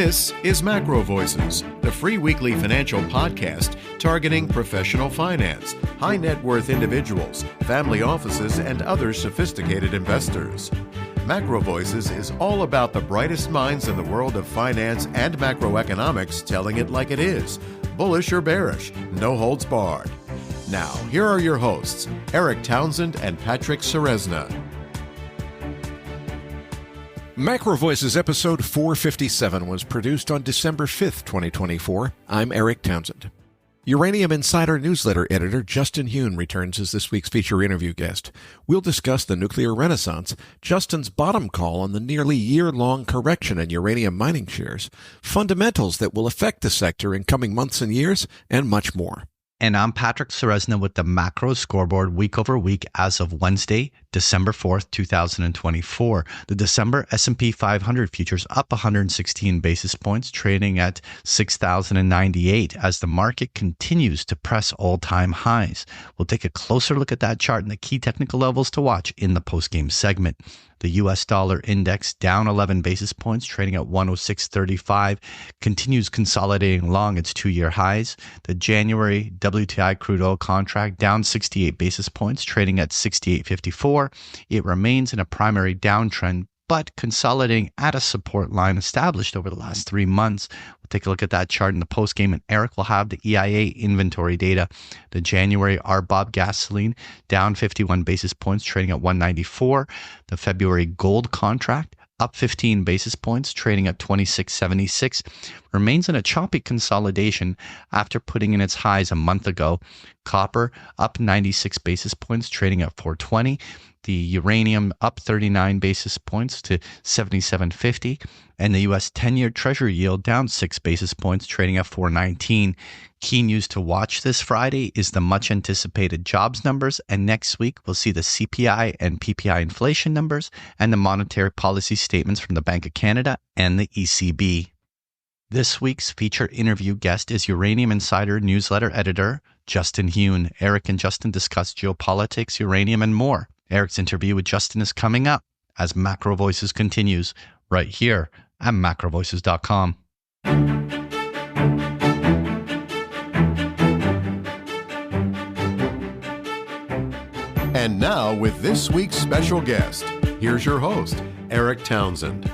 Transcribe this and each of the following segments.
This is MacroVoices, the free weekly financial podcast targeting professional finance, high net worth individuals, family offices, and other sophisticated investors. MacroVoices is all about the brightest minds in the world of finance and macroeconomics telling it like it is, bullish or bearish, no holds barred. Now, here are your hosts, Eric Townsend and Patrick Serezna. MacroVoices episode 457 was produced on December 5th, 2024. I'm Eric Townsend. Uranium Insider newsletter editor Justin Huhn returns as this week's feature interview guest. We'll discuss the nuclear renaissance, Justin's bottom call on the nearly year-long correction in uranium mining shares, fundamentals that will affect the sector in coming months and years, and much more. And I'm Patrick Serezna with the Macro Scoreboard week over week as of Wednesday, December 4th, 2024. The December S&P 500 futures up 116 basis points, trading at 6,098 as the market continues to press all-time highs. We'll take a closer look at that chart and the key technical levels to watch in the postgame segment. The U.S. dollar index down 11 basis points, trading at 106.35, continues consolidating along its two-year highs. The January WTI crude oil contract down 68 basis points, trading at 68.54. It remains in a primary downtrend, but consolidating at a support line established over the last 3 months. We'll take a look at that chart in the postgame, and Eric will have the EIA inventory data. The January RBOB gasoline down 51 basis points, trading at 194. The February gold contract up 15 basis points, trading at 26.76, remains in a choppy consolidation after putting in its highs a month ago. Copper up 96 basis points, trading at 420. The uranium up 39 basis points to 77.50, and the U.S. 10-year Treasury yield down 6 basis points, trading at 419. Key news to watch this Friday is the much-anticipated jobs numbers, and next week we'll see the CPI and PPI inflation numbers and the monetary policy statements from the Bank of Canada and the ECB. This week's featured interview guest is Uranium Insider newsletter editor Justin Huhn. Eric and Justin discuss geopolitics, uranium, and more. Eric's interview with Justin is coming up as MacroVoices continues right here at MacroVoices.com. And now, with this week's special guest, here's your host, Eric Townsend.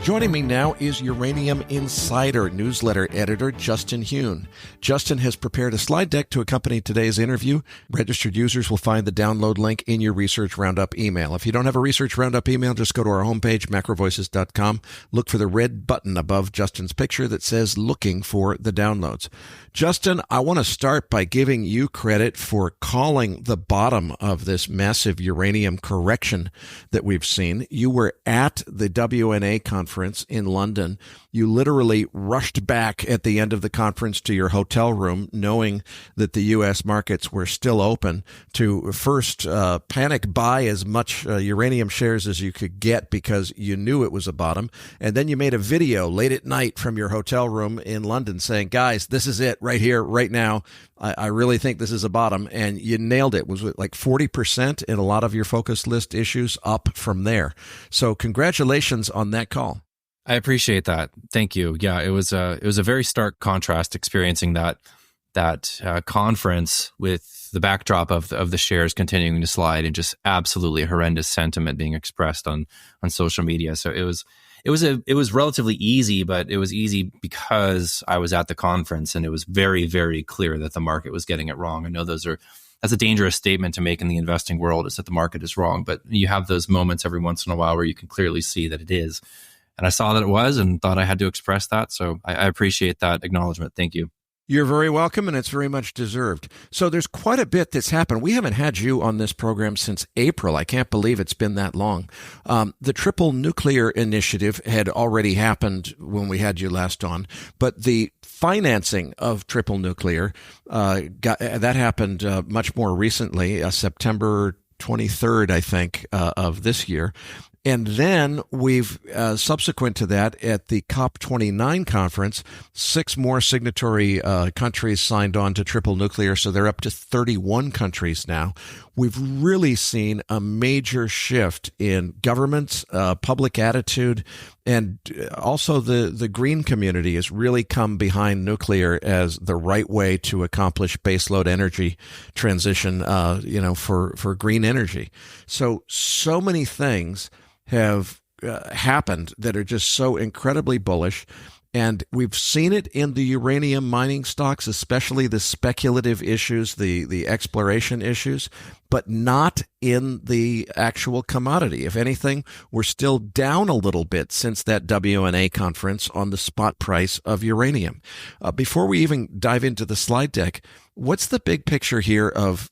Joining me now is Uranium Insider newsletter editor Justin Huhn. Justin has prepared a slide deck to accompany today's interview. Registered users will find the download link in your Research Roundup email. If you don't have a Research Roundup email, just go to our homepage, macrovoices.com. Look for the red button above Justin's picture that says looking for the downloads. Justin, I want to start by giving you credit for calling the bottom of this massive uranium correction that we've seen. You were at the WNA conference in London. You literally rushed back at the end of the conference to your hotel room, knowing that the U.S. markets were still open, to first panic buy as much uranium shares as you could get because you knew it was a bottom. And then you made a video late at night from your hotel room in London saying, guys, this is it right here, right now. I really think this is a bottom. And you nailed it. Was it like 40% in a lot of your focus list issues up from there? So congratulations on that call. I appreciate that. Thank you. Yeah, it was a very stark contrast experiencing that conference with the backdrop of the shares continuing to slide and just absolutely horrendous sentiment being expressed on social media. So it was relatively easy, but it was easy because I was at the conference and it was very, very clear that the market was getting it wrong. I know that's a dangerous statement to make in the investing world, is that the market is wrong, but you have those moments every once in a while where you can clearly see that it is. And I saw that it was and thought I had to express that. So I appreciate that acknowledgement. Thank you. You're very welcome, and it's very much deserved. So there's quite a bit that's happened. We haven't had you on this program since April. I can't believe it's been that long. The triple nuclear initiative had already happened when we had you last on, but the financing of triple nuclear, that happened much more recently, September 23rd, I think, of this year. And then we've, subsequent to that, at the COP29 conference, 6 more signatory countries signed on to triple nuclear, so they're up to 31 countries now. We've really seen a major shift in governments, public attitude, And also the green community has really come behind nuclear as the right way to accomplish baseload energy transition, for green energy. So many things have happened that are just so incredibly bullish. And we've seen it in the uranium mining stocks, especially the speculative issues, the exploration issues, but not in the actual commodity. If anything, we're still down a little bit since that WNA conference on the spot price of uranium. Before we even dive into the slide deck, what's the big picture here of,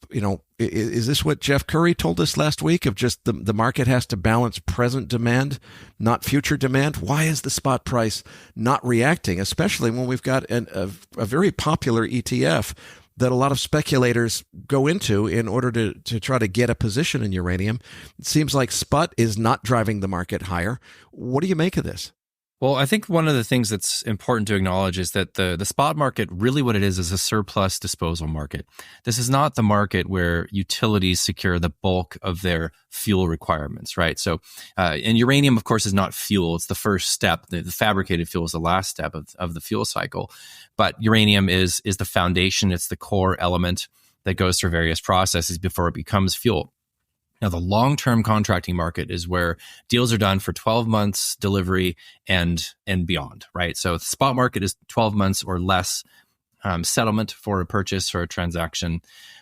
is this what Jeff Curry told us last week of just the market has to balance present demand, not future demand? Why is the spot price not reacting, especially when we've got a very popular ETF that a lot of speculators go into in order to try to get a position in uranium? It seems like spot is not driving the market higher. What do you make of this? Well, I think one of the things that's important to acknowledge is that the spot market, really what it is a surplus disposal market. This is not the market where utilities secure the bulk of their fuel requirements, right? So, and uranium, of course, is not fuel. It's the first step. The fabricated fuel is the last step of the fuel cycle. But uranium is the foundation. It's the core element that goes through various processes before it becomes fuel. Now, the long-term contracting market is where deals are done for 12 months delivery and beyond, right? So the spot market is 12 months or less settlement for a purchase or a transaction.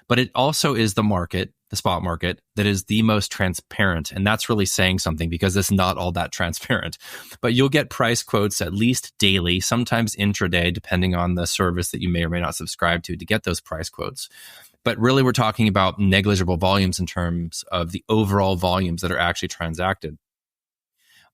But it also is the market, the spot market, that is the most transparent. And that's really saying something because it's not all that transparent. But you'll get price quotes at least daily, sometimes intraday, depending on the service that you may or may not subscribe to get those price quotes. But really, we're talking about negligible volumes in terms of the overall volumes that are actually transacted.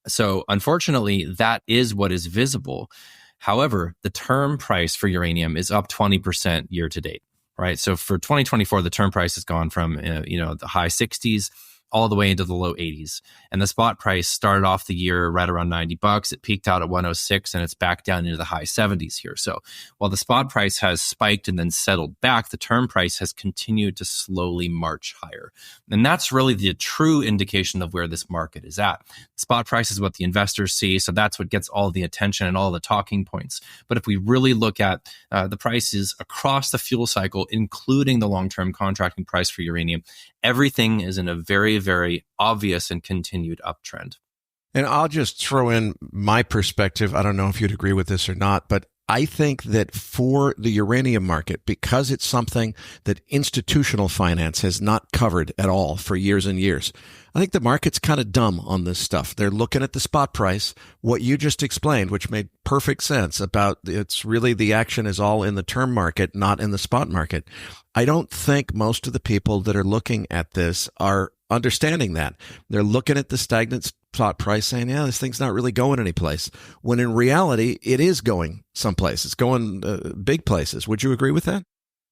So unfortunately, that is what is visible. However, the term price for uranium is up 20% year to date, right? So for 2024, the term price has gone from the high 60s all the way into the low 80s. And the spot price started off the year right around $90. It peaked out at 106 and it's back down into the high 70s here. So while the spot price has spiked and then settled back, the term price has continued to slowly march higher. And that's really the true indication of where this market is at. The spot price is what the investors see. So that's what gets all the attention and all the talking points. But if we really look at the prices across the fuel cycle, including the long-term contracting price for uranium, everything is in a very, very obvious and continued uptrend. And I'll just throw in my perspective. I don't know if you'd agree with this or not, but I think that for the uranium market, because it's something that institutional finance has not covered at all for years and years, I think the market's kind of dumb on this stuff. They're looking at the spot price, what you just explained, which made perfect sense about it's really the action is all in the term market, not in the spot market. I don't think most of the people that are looking at this are understanding that. They're looking at the stagnant spot price saying, yeah, this thing's not really going anyplace, when in reality, it is going someplace. It's going big places. Would you agree with that?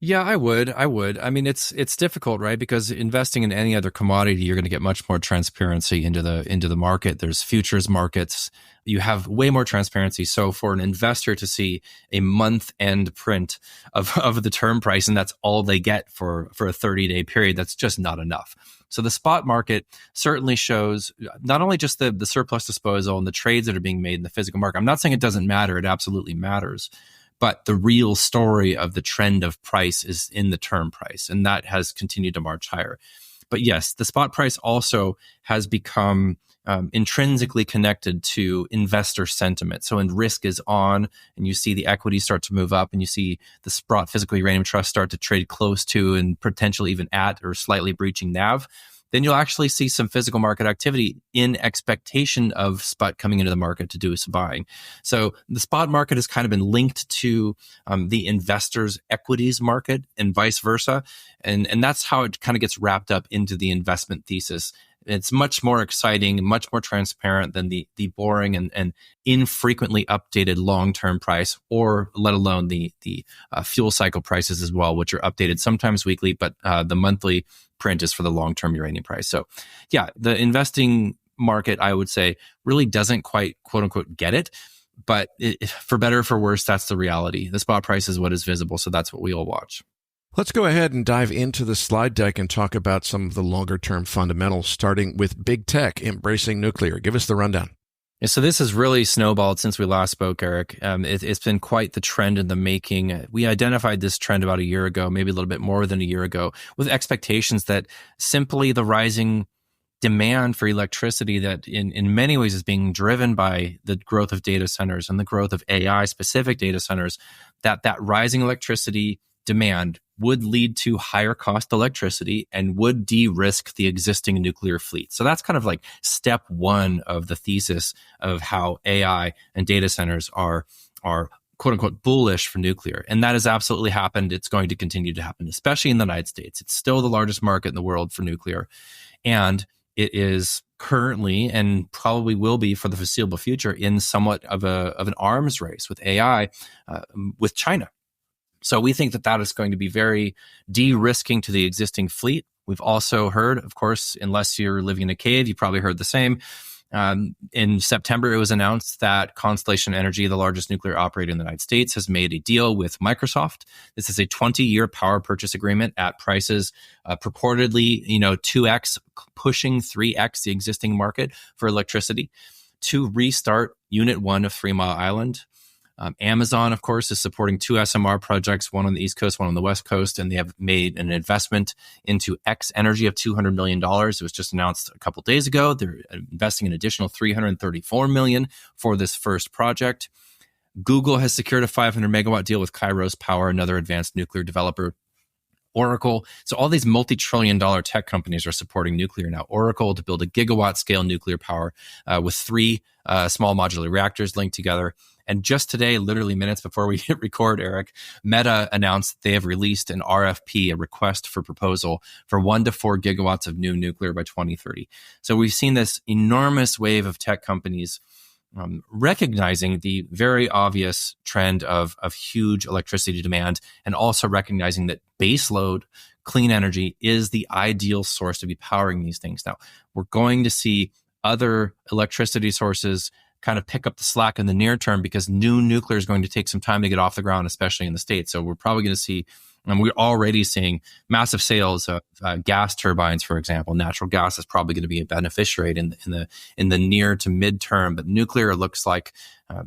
Yeah, I would. I mean, it's difficult, right? Because investing in any other commodity, you're going to get much more transparency into the market. There's futures markets. You have way more transparency. So for an investor to see a month-end print of the term price, and that's all they get for a 30-day period, that's just not enough. So the spot market certainly shows not only just the surplus disposal and the trades that are being made in the physical market. I'm not saying it doesn't matter. It absolutely matters. But the real story of the trend of price is in the term price, and that has continued to march higher. But yes, the spot price also has become intrinsically connected to investor sentiment. So when risk is on and you see the equities start to move up and you see the Sprott Physical Uranium Trust start to trade close to and potentially even at or slightly breaching NAV, then you'll actually see some physical market activity in expectation of spot coming into the market to do some buying. So the spot market has kind of been linked to the investors' equities market and vice versa. And that's how it kind of gets wrapped up into the investment thesis. It's much more exciting, much more transparent than the boring and infrequently updated long-term price, or let alone the fuel cycle prices as well, which are updated sometimes weekly, but the monthly print is for the long-term uranium price. So yeah, the investing market, I would say, really doesn't quite, quote unquote, get it. But for better or for worse, that's the reality. The spot price is what is visible. So that's what we all watch. Let's go ahead and dive into the slide deck and talk about some of the longer-term fundamentals, starting with big tech embracing nuclear. Give us the rundown. Yeah, so this has really snowballed since we last spoke, Eric. It's been quite the trend in the making. We identified this trend about a year ago, maybe a little bit more than a year ago, with expectations that simply the rising demand for electricity that in many ways is being driven by the growth of data centers and the growth of AI-specific data centers, that rising electricity demand would lead to higher cost electricity and would de-risk the existing nuclear fleet. So that's kind of like step one of the thesis of how AI and data centers are quote unquote bullish for nuclear. And that has absolutely happened. It's going to continue to happen, especially in the United States. It's still the largest market in the world for nuclear. And it is currently and probably will be for the foreseeable future in somewhat of an arms race with AI, with China. So we think that is going to be very de-risking to the existing fleet. We've also heard, of course, unless you're living in a cave, you probably heard the same. In September, it was announced that Constellation Energy, the largest nuclear operator in the United States, has made a deal with Microsoft. This is a 20-year power purchase agreement at prices purportedly, 2x, pushing 3x the existing market for electricity to restart Unit 1 of 3 Mile Island. Amazon, of course, is supporting 2 SMR projects, one on the East Coast, one on the West Coast, and they have made an investment into X Energy of $200 million. It was just announced a couple days ago. They're investing an additional $334 million for this first project. Google has secured a 500 megawatt deal with Kairos Power, another advanced nuclear developer. Oracle. So all these multi-trillion-dollar tech companies are supporting nuclear now. Oracle to build a gigawatt-scale nuclear power with 3 small modular reactors linked together. And just today, literally minutes before we hit record, Eric, Meta announced they have released an RFP, a request for proposal, for 1 to 4 gigawatts of new nuclear by 2030. So we've seen this enormous wave of tech companies recognizing the very obvious trend of huge electricity demand, and also recognizing that baseload clean energy is the ideal source to be powering these things. Now, we're going to see other electricity sources kind of pick up the slack in the near term because new nuclear is going to take some time to get off the ground, especially in the States. So we're probably going to see, and we're already seeing massive sales of gas turbines, for example. Natural gas is probably going to be a beneficiary in the near to midterm, but nuclear looks like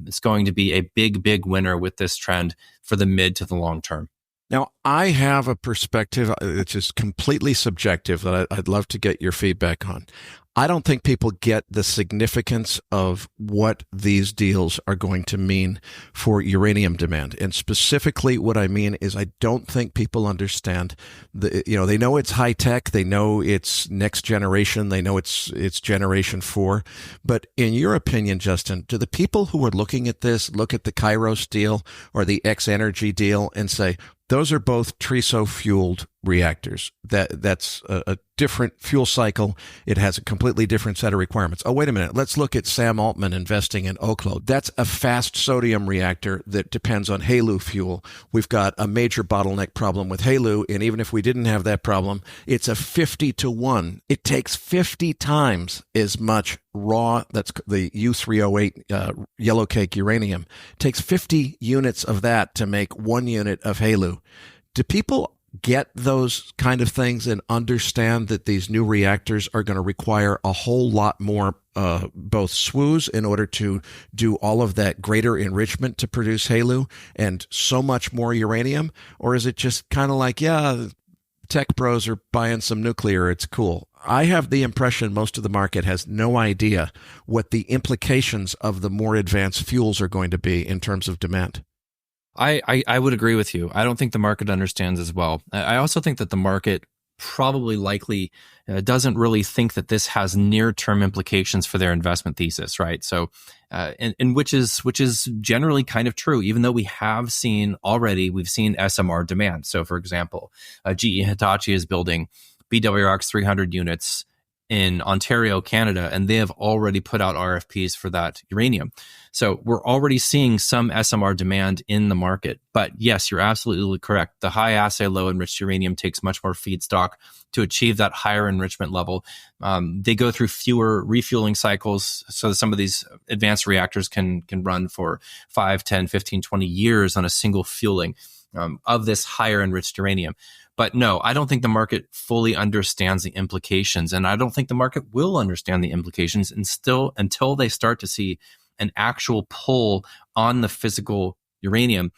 it's going to be a big winner with this trend for the mid to the long term. Now, I have a perspective that's just completely subjective that I'd love to get your feedback on. I don't think people get the significance of what these deals are going to mean for uranium demand. And specifically what I mean is I don't think people understand they know it's high tech. They know it's next generation. They know it's generation 4. But in your opinion, Justin, do the people who are looking at this look at the Kairos deal or the X Energy deal and say, those are both TRISO-fueled reactors. That's a different fuel cycle. It has a completely different set of requirements. Oh, wait a minute. Let's look at Sam Altman investing in Oklo. That's a fast sodium reactor that depends on HALEU fuel. We've got a major bottleneck problem with HALEU, and even if we didn't have that problem, it's a 50-to-1. It takes 50 times as much raw, that's the U308 yellow cake uranium. It takes 50 units of that to make 1 unit of HALEU. Do people get those kind of things and understand that these new reactors are going to require a whole lot more both SWUs in order to do all of that greater enrichment to produce HALEU and so much more uranium? Or is it just kind of like, yeah, tech bros are buying some nuclear, it's cool? I have the impression most of the market has no idea what the implications of the more advanced fuels are going to be in terms of demand. I would agree with you. I don't think the market understands as well. I also think that the market probably likely doesn't really think that this has near-term implications for their investment thesis, right? So, and which is generally kind of true, even though we've seen SMR demand. So, for example, GE Hitachi is building BWRX 300 units in Ontario, Canada, and they have already put out RFPs for that uranium. So we're already seeing some SMR demand in the market. But yes, you're absolutely correct. The high assay, low enriched uranium takes much more feedstock to achieve that higher enrichment level. They go through fewer refueling cycles, so that some of these advanced reactors can run for 5, 10, 15, 20 years on a single fueling. of this higher enriched uranium. But no, I don't think the market fully understands the implications, and I don't think the market will understand the implications until they start to see an actual pull on the physical uranium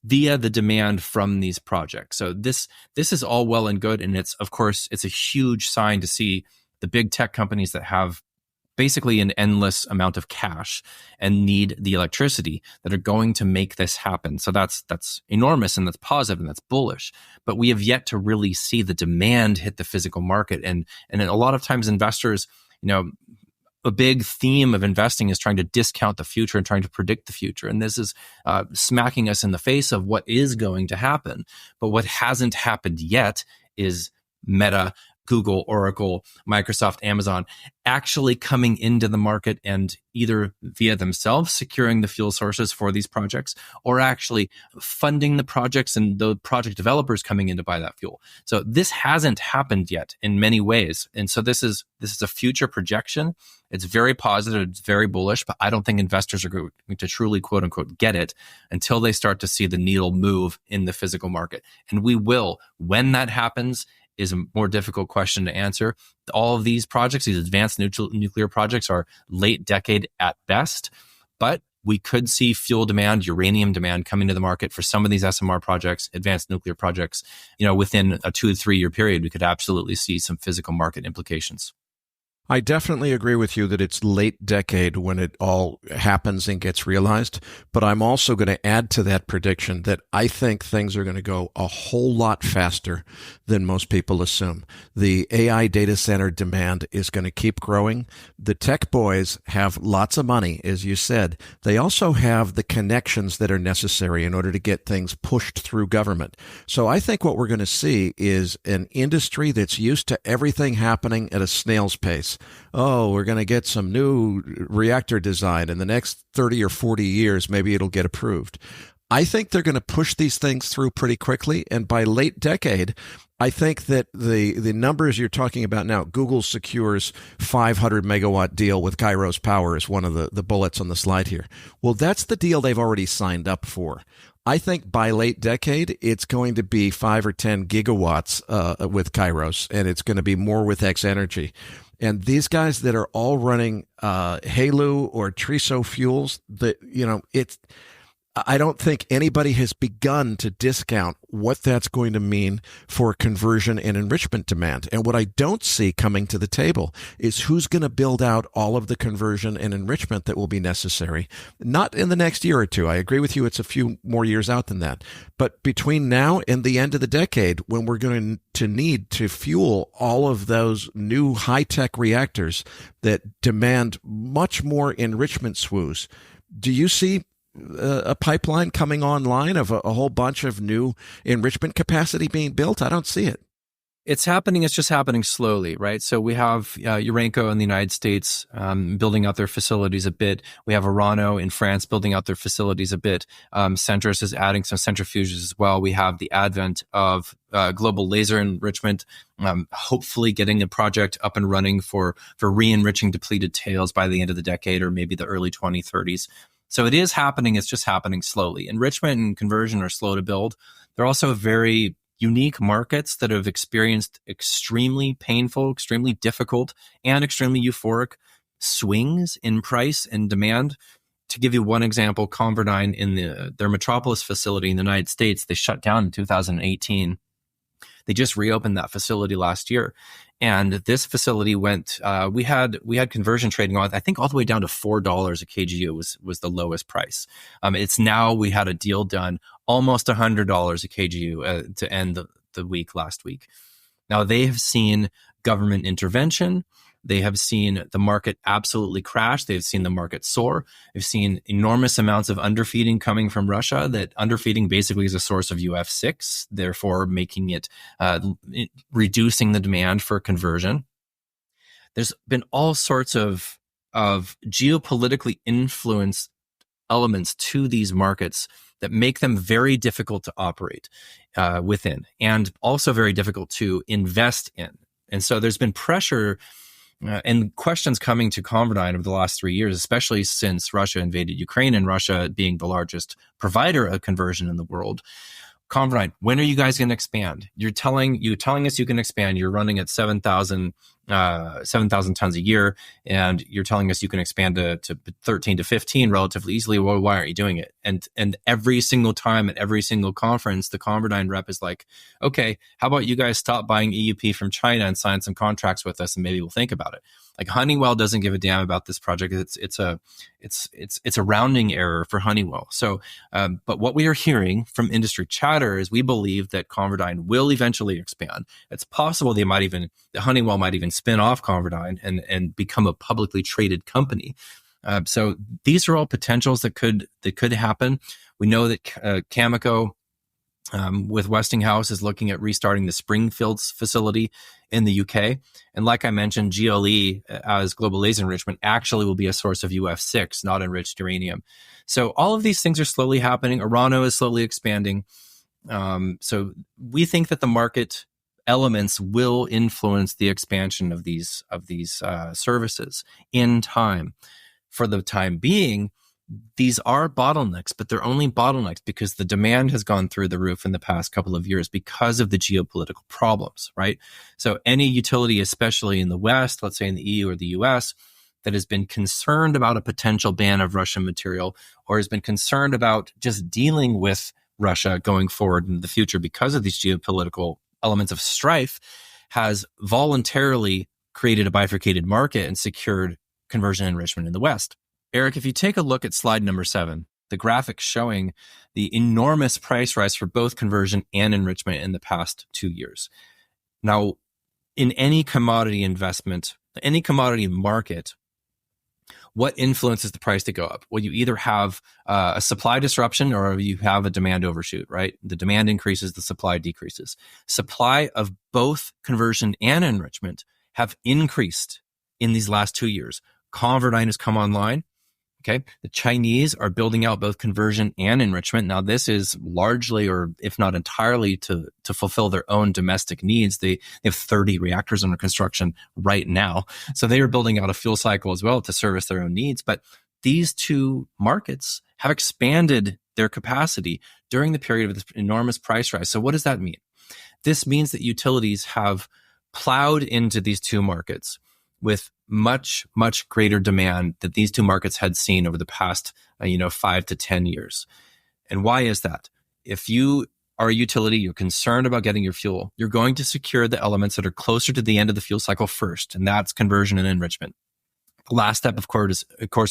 via the demand from these projects. So this is all well and good, and it's a huge sign to see the big tech companies that have basically an endless amount of cash and need the electricity that are going to make this happen. So that's enormous, and that's positive, and that's bullish. But we have yet to really see the demand hit the physical market. And a lot of times investors, a big theme of investing is trying to discount the future and trying to predict the future. And this is smacking us in the face of what is going to happen. But what hasn't happened yet is Meta, Google, Oracle, Microsoft, Amazon actually coming into the market and either via themselves securing the fuel sources for these projects, or actually funding the projects and the project developers coming in to buy that fuel. So this hasn't happened yet in many ways. And so this is a future projection. It's very positive, it's very bullish, but I don't think investors are going to truly, quote unquote, get it until they start to see the needle move in the physical market. And we will. When that happens is a more difficult question to answer. All of these projects, these advanced nuclear projects, are late decade at best, but we could see fuel demand, uranium demand coming to the market for some of these SMR projects, advanced nuclear projects. Within a 2 to 3 year period, we could absolutely see some physical market implications. I definitely agree with you that it's late decade when it all happens and gets realized. But I'm also going to add to that prediction that I think things are going to go a whole lot faster than most people assume. The AI data center demand is going to keep growing. The tech boys have lots of money, as you said. They also have the connections that are necessary in order to get things pushed through government. So I think what we're going to see is an industry that's used to everything happening at a snail's pace. Oh, we're going to get some new reactor design in the next 30 or 40 years. Maybe it'll get approved. I think they're going to push these things through pretty quickly. And by late decade, I think that the numbers you're talking about now, Google secures 500 megawatt deal with Kairos Power is one of the bullets on the slide here. Well, that's the deal they've already signed up for. I think by late decade, it's going to be 5 or 10 gigawatts with Kairos, and it's going to be more with X Energy. And these guys that are all running HALEU or TRISO fuels, I don't think anybody has begun to discount what that's going to mean for conversion and enrichment demand. And what I don't see coming to the table is who's going to build out all of the conversion and enrichment that will be necessary. Not in the next year or two. I agree with you. It's a few more years out than that. But between now and the end of the decade, when we're going to need to fuel all of those new high-tech reactors that demand much more enrichment SWUs, do you see a pipeline coming online of a whole bunch of new enrichment capacity being built? I don't see it. It's happening. It's just happening slowly, right? So we have Urenco in the United States building out their facilities a bit. We have Orano in France building out their facilities a bit. Centrus is adding some centrifuges as well. We have the advent of global laser enrichment, hopefully getting a project up and running for re-enriching depleted tails by the end of the decade or maybe the early 2030s. So it is happening. It's just happening slowly. Enrichment and conversion are slow to build. They're also very unique markets that have experienced extremely painful, extremely difficult, and extremely euphoric swings in price and demand. To give you one example, ConverDyn in their Metropolis facility in the United States, they shut down in 2018. They just reopened that facility last year. And this facility went, we had conversion trading on, I think all the way down to $4 a kGU was the lowest price. It's now, we had a deal done almost $100 a kGU to end the week last week. Now they have seen government intervention. They have seen the market absolutely crash. They've seen the market soar. They've seen enormous amounts of underfeeding coming from Russia. That underfeeding basically is a source of UF6, therefore making it, reducing the demand for conversion. There's been all sorts of geopolitically influenced elements to these markets that make them very difficult to operate within, and also very difficult to invest in. And so there's been pressure and questions coming to ConverDyn over the last 3 years, especially since Russia invaded Ukraine and Russia being the largest provider of conversion in the world. ConverDyn, when are you guys going to expand? You're telling us you can expand. You're running at 7,000 tons a year, and you're telling us you can expand to 13 to 15 relatively easily. Well, why aren't you doing it? And every single time at every single conference, the ConverDyn rep is like, okay, how about you guys stop buying EUP from China and sign some contracts with us, and maybe we'll think about it. Like Honeywell doesn't give a damn about this project. It's a rounding error for Honeywell. So, but what we are hearing from industry chatter is we believe that ConverDyn will eventually expand. It's possible that Honeywell might even spin off ConverDyn and become a publicly traded company. So these are all potentials that could happen. We know that Cameco with Westinghouse is looking at restarting the Springfields facility in the UK. And like I mentioned, GLE as global laser enrichment actually will be a source of UF6, not enriched uranium. So all of these things are slowly happening. Orano is slowly expanding. So we think that the market elements will influence the expansion of these services in time. For the time being, these are bottlenecks, but they're only bottlenecks because the demand has gone through the roof in the past couple of years because of the geopolitical problems, right? So any utility, especially in the West, let's say in the EU or the US, that has been concerned about a potential ban of Russian material or has been concerned about just dealing with Russia going forward in the future because of these geopolitical elements of strife, has voluntarily created a bifurcated market and secured conversion enrichment in the West. Eric, if you take a look at slide number 7, the graphic showing the enormous price rise for both conversion and enrichment in the past 2 years. Now, in any commodity investment, any commodity market, what influences the price to go up? Well, you either have a supply disruption or you have a demand overshoot, right? The demand increases, the supply decreases. Supply of both conversion and enrichment have increased in these last 2 years. ConverDyn has come online. Okay. The Chinese are building out both conversion and enrichment. Now, this is largely, or if not entirely, to fulfill their own domestic needs. They have 30 reactors under construction right now. So they are building out a fuel cycle as well to service their own needs. But these two markets have expanded their capacity during the period of this enormous price rise. So what does that mean? This means that utilities have plowed into these two markets with much, much greater demand that these two markets had seen over the past, 5 to 10 years. And why is that? If you are a utility, you're concerned about getting your fuel, you're going to secure the elements that are closer to the end of the fuel cycle first, and that's conversion and enrichment. The last step, of course,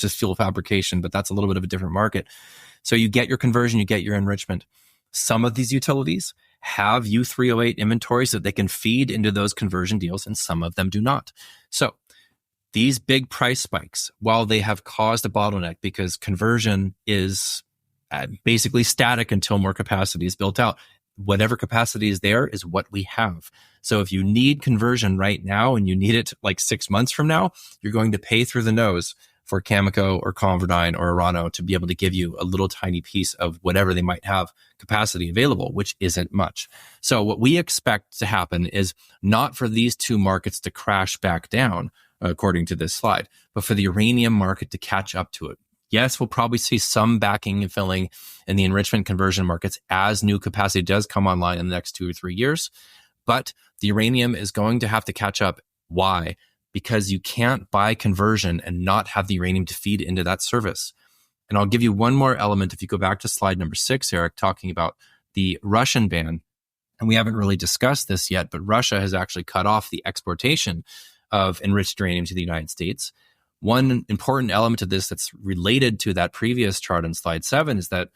is fuel fabrication, but that's a little bit of a different market. So you get your conversion, you get your enrichment. Some of these utilities have U308 inventories that they can feed into those conversion deals, and some of them do not. So these big price spikes, while they have caused a bottleneck because conversion is basically static until more capacity is built out, whatever capacity is there is what we have. So if you need conversion right now and you need it like 6 months from now, you're going to pay through the nose for Cameco or ConverDyn or Orano to be able to give you a little tiny piece of whatever they might have capacity available, which isn't much. So what we expect to happen is not for these two markets to crash back down, according to this slide, but for the uranium market to catch up to it. Yes, we'll probably see some backing and filling in the enrichment conversion markets as new capacity does come online in the next 2 or 3 years, but the uranium is going to have to catch up. Why? Because you can't buy conversion and not have the uranium to feed into that service. And I'll give you one more element. If you go back to slide number 6, Eric, talking about the Russian ban, and we haven't really discussed this yet, but Russia has actually cut off the exportation of enriched uranium to the United States. One important element of this that's related to that previous chart on slide 7 is that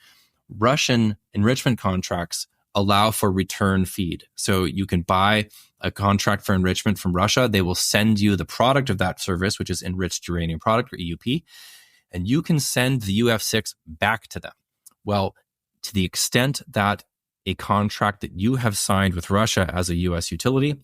Russian enrichment contracts allow for return feed. So you can buy a contract for enrichment from Russia. They will send you the product of that service, which is enriched uranium product or EUP, and you can send the UF6 back to them. Well, to the extent that a contract that you have signed with Russia as a US utility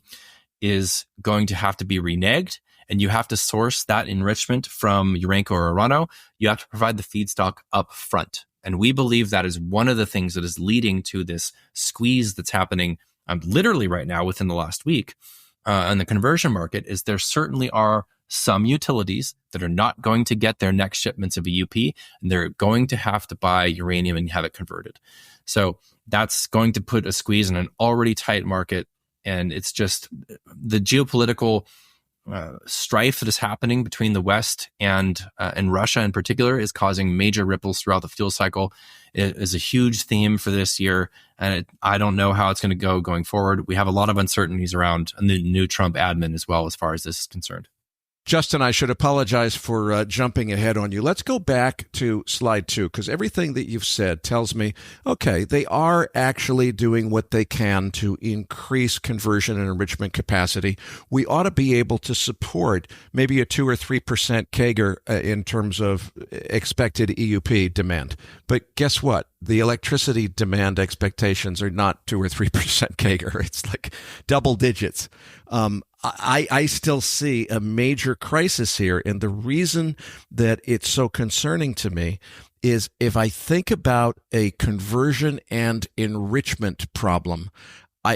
is going to have to be reneged, and you have to source that enrichment from Urenco or Orano, you have to provide the feedstock up front. And we believe that is one of the things that is leading to this squeeze that's happening literally right now within the last week in the conversion market. Is there certainly are some utilities that are not going to get their next shipments of EUP, and they're going to have to buy uranium and have it converted. So that's going to put a squeeze in an already tight market. And it's just the geopolitical strife that is happening between the West and Russia in particular is causing major ripples throughout the fuel cycle. It is a huge theme for this year, and I don't know how it's going to go going forward. We have a lot of uncertainties around the new Trump admin as well as far as this is concerned. Justin, I should apologize for jumping ahead on you. Let's go back to slide 2, because everything that you've said tells me, okay, they are actually doing what they can to increase conversion and enrichment capacity. We ought to be able to support maybe a 2 or 3% CAGR in terms of expected EUP demand. But guess what? The electricity demand expectations are not 2 or 3% CAGR. It's like double digits. I still see a major crisis here. And the reason that it's so concerning to me is if I think about a conversion and enrichment problem,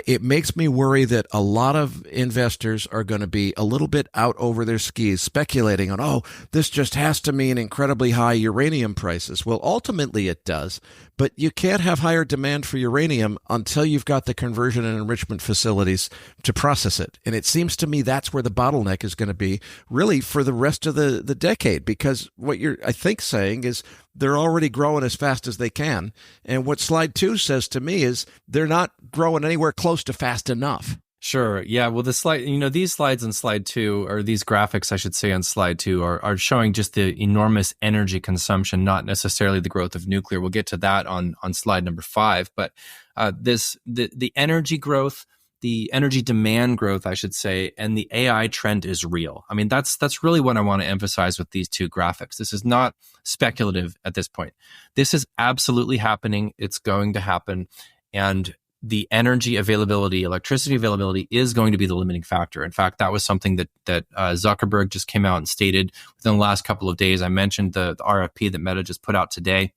it makes me worry that a lot of investors are going to be a little bit out over their skis, speculating on, oh, this just has to mean incredibly high uranium prices. Well, ultimately it does, but you can't have higher demand for uranium until you've got the conversion and enrichment facilities to process it. And it seems to me that's where the bottleneck is going to be really for the rest of the decade, because what you're, I think, saying is they're already growing as fast as they can. And what slide 2 says to me is they're not growing anywhere close to fast enough. Sure. Yeah. Well, the slide, these slides on slide 2, or these graphics, I should say, on slide 2 are showing just the enormous energy consumption, not necessarily the growth of nuclear. We'll get to that on slide number 5. But the energy growth, the energy demand growth, I should say, and the AI trend is real. I mean, that's really what I want to emphasize with these 2 graphics. This is not speculative at this point. This is absolutely happening. It's going to happen. And the energy availability, electricity availability is going to be the limiting factor. In fact, that was something that Zuckerberg just came out and stated within the last couple of days. I mentioned the RFP that Meta just put out today.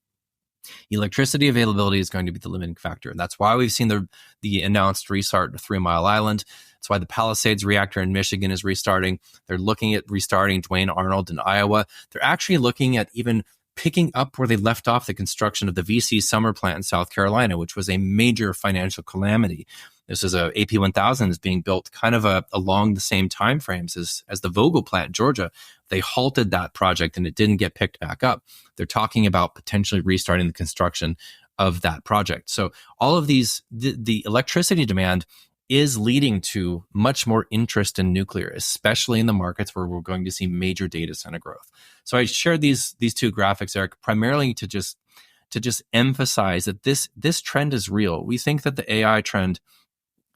Electricity availability is going to be the limiting factor. And that's why we've seen the announced restart of 3 Mile Island. That's why the Palisades reactor in Michigan is restarting. They're looking at restarting Duane Arnold in Iowa. They're actually looking at even picking up where they left off the construction of the VC Summer plant in South Carolina, which was a major financial calamity. This is a AP1000 is being built kind of along the same time frames as the Vogtle plant in Georgia. They halted that project and it didn't get picked back up. They're talking about potentially restarting the construction of that project. So all of these, the electricity demand is leading to much more interest in nuclear, especially in the markets where we're going to see major data center growth. So I shared these 2 graphics, Eric, primarily to just emphasize that this trend is real. We think that the AI trend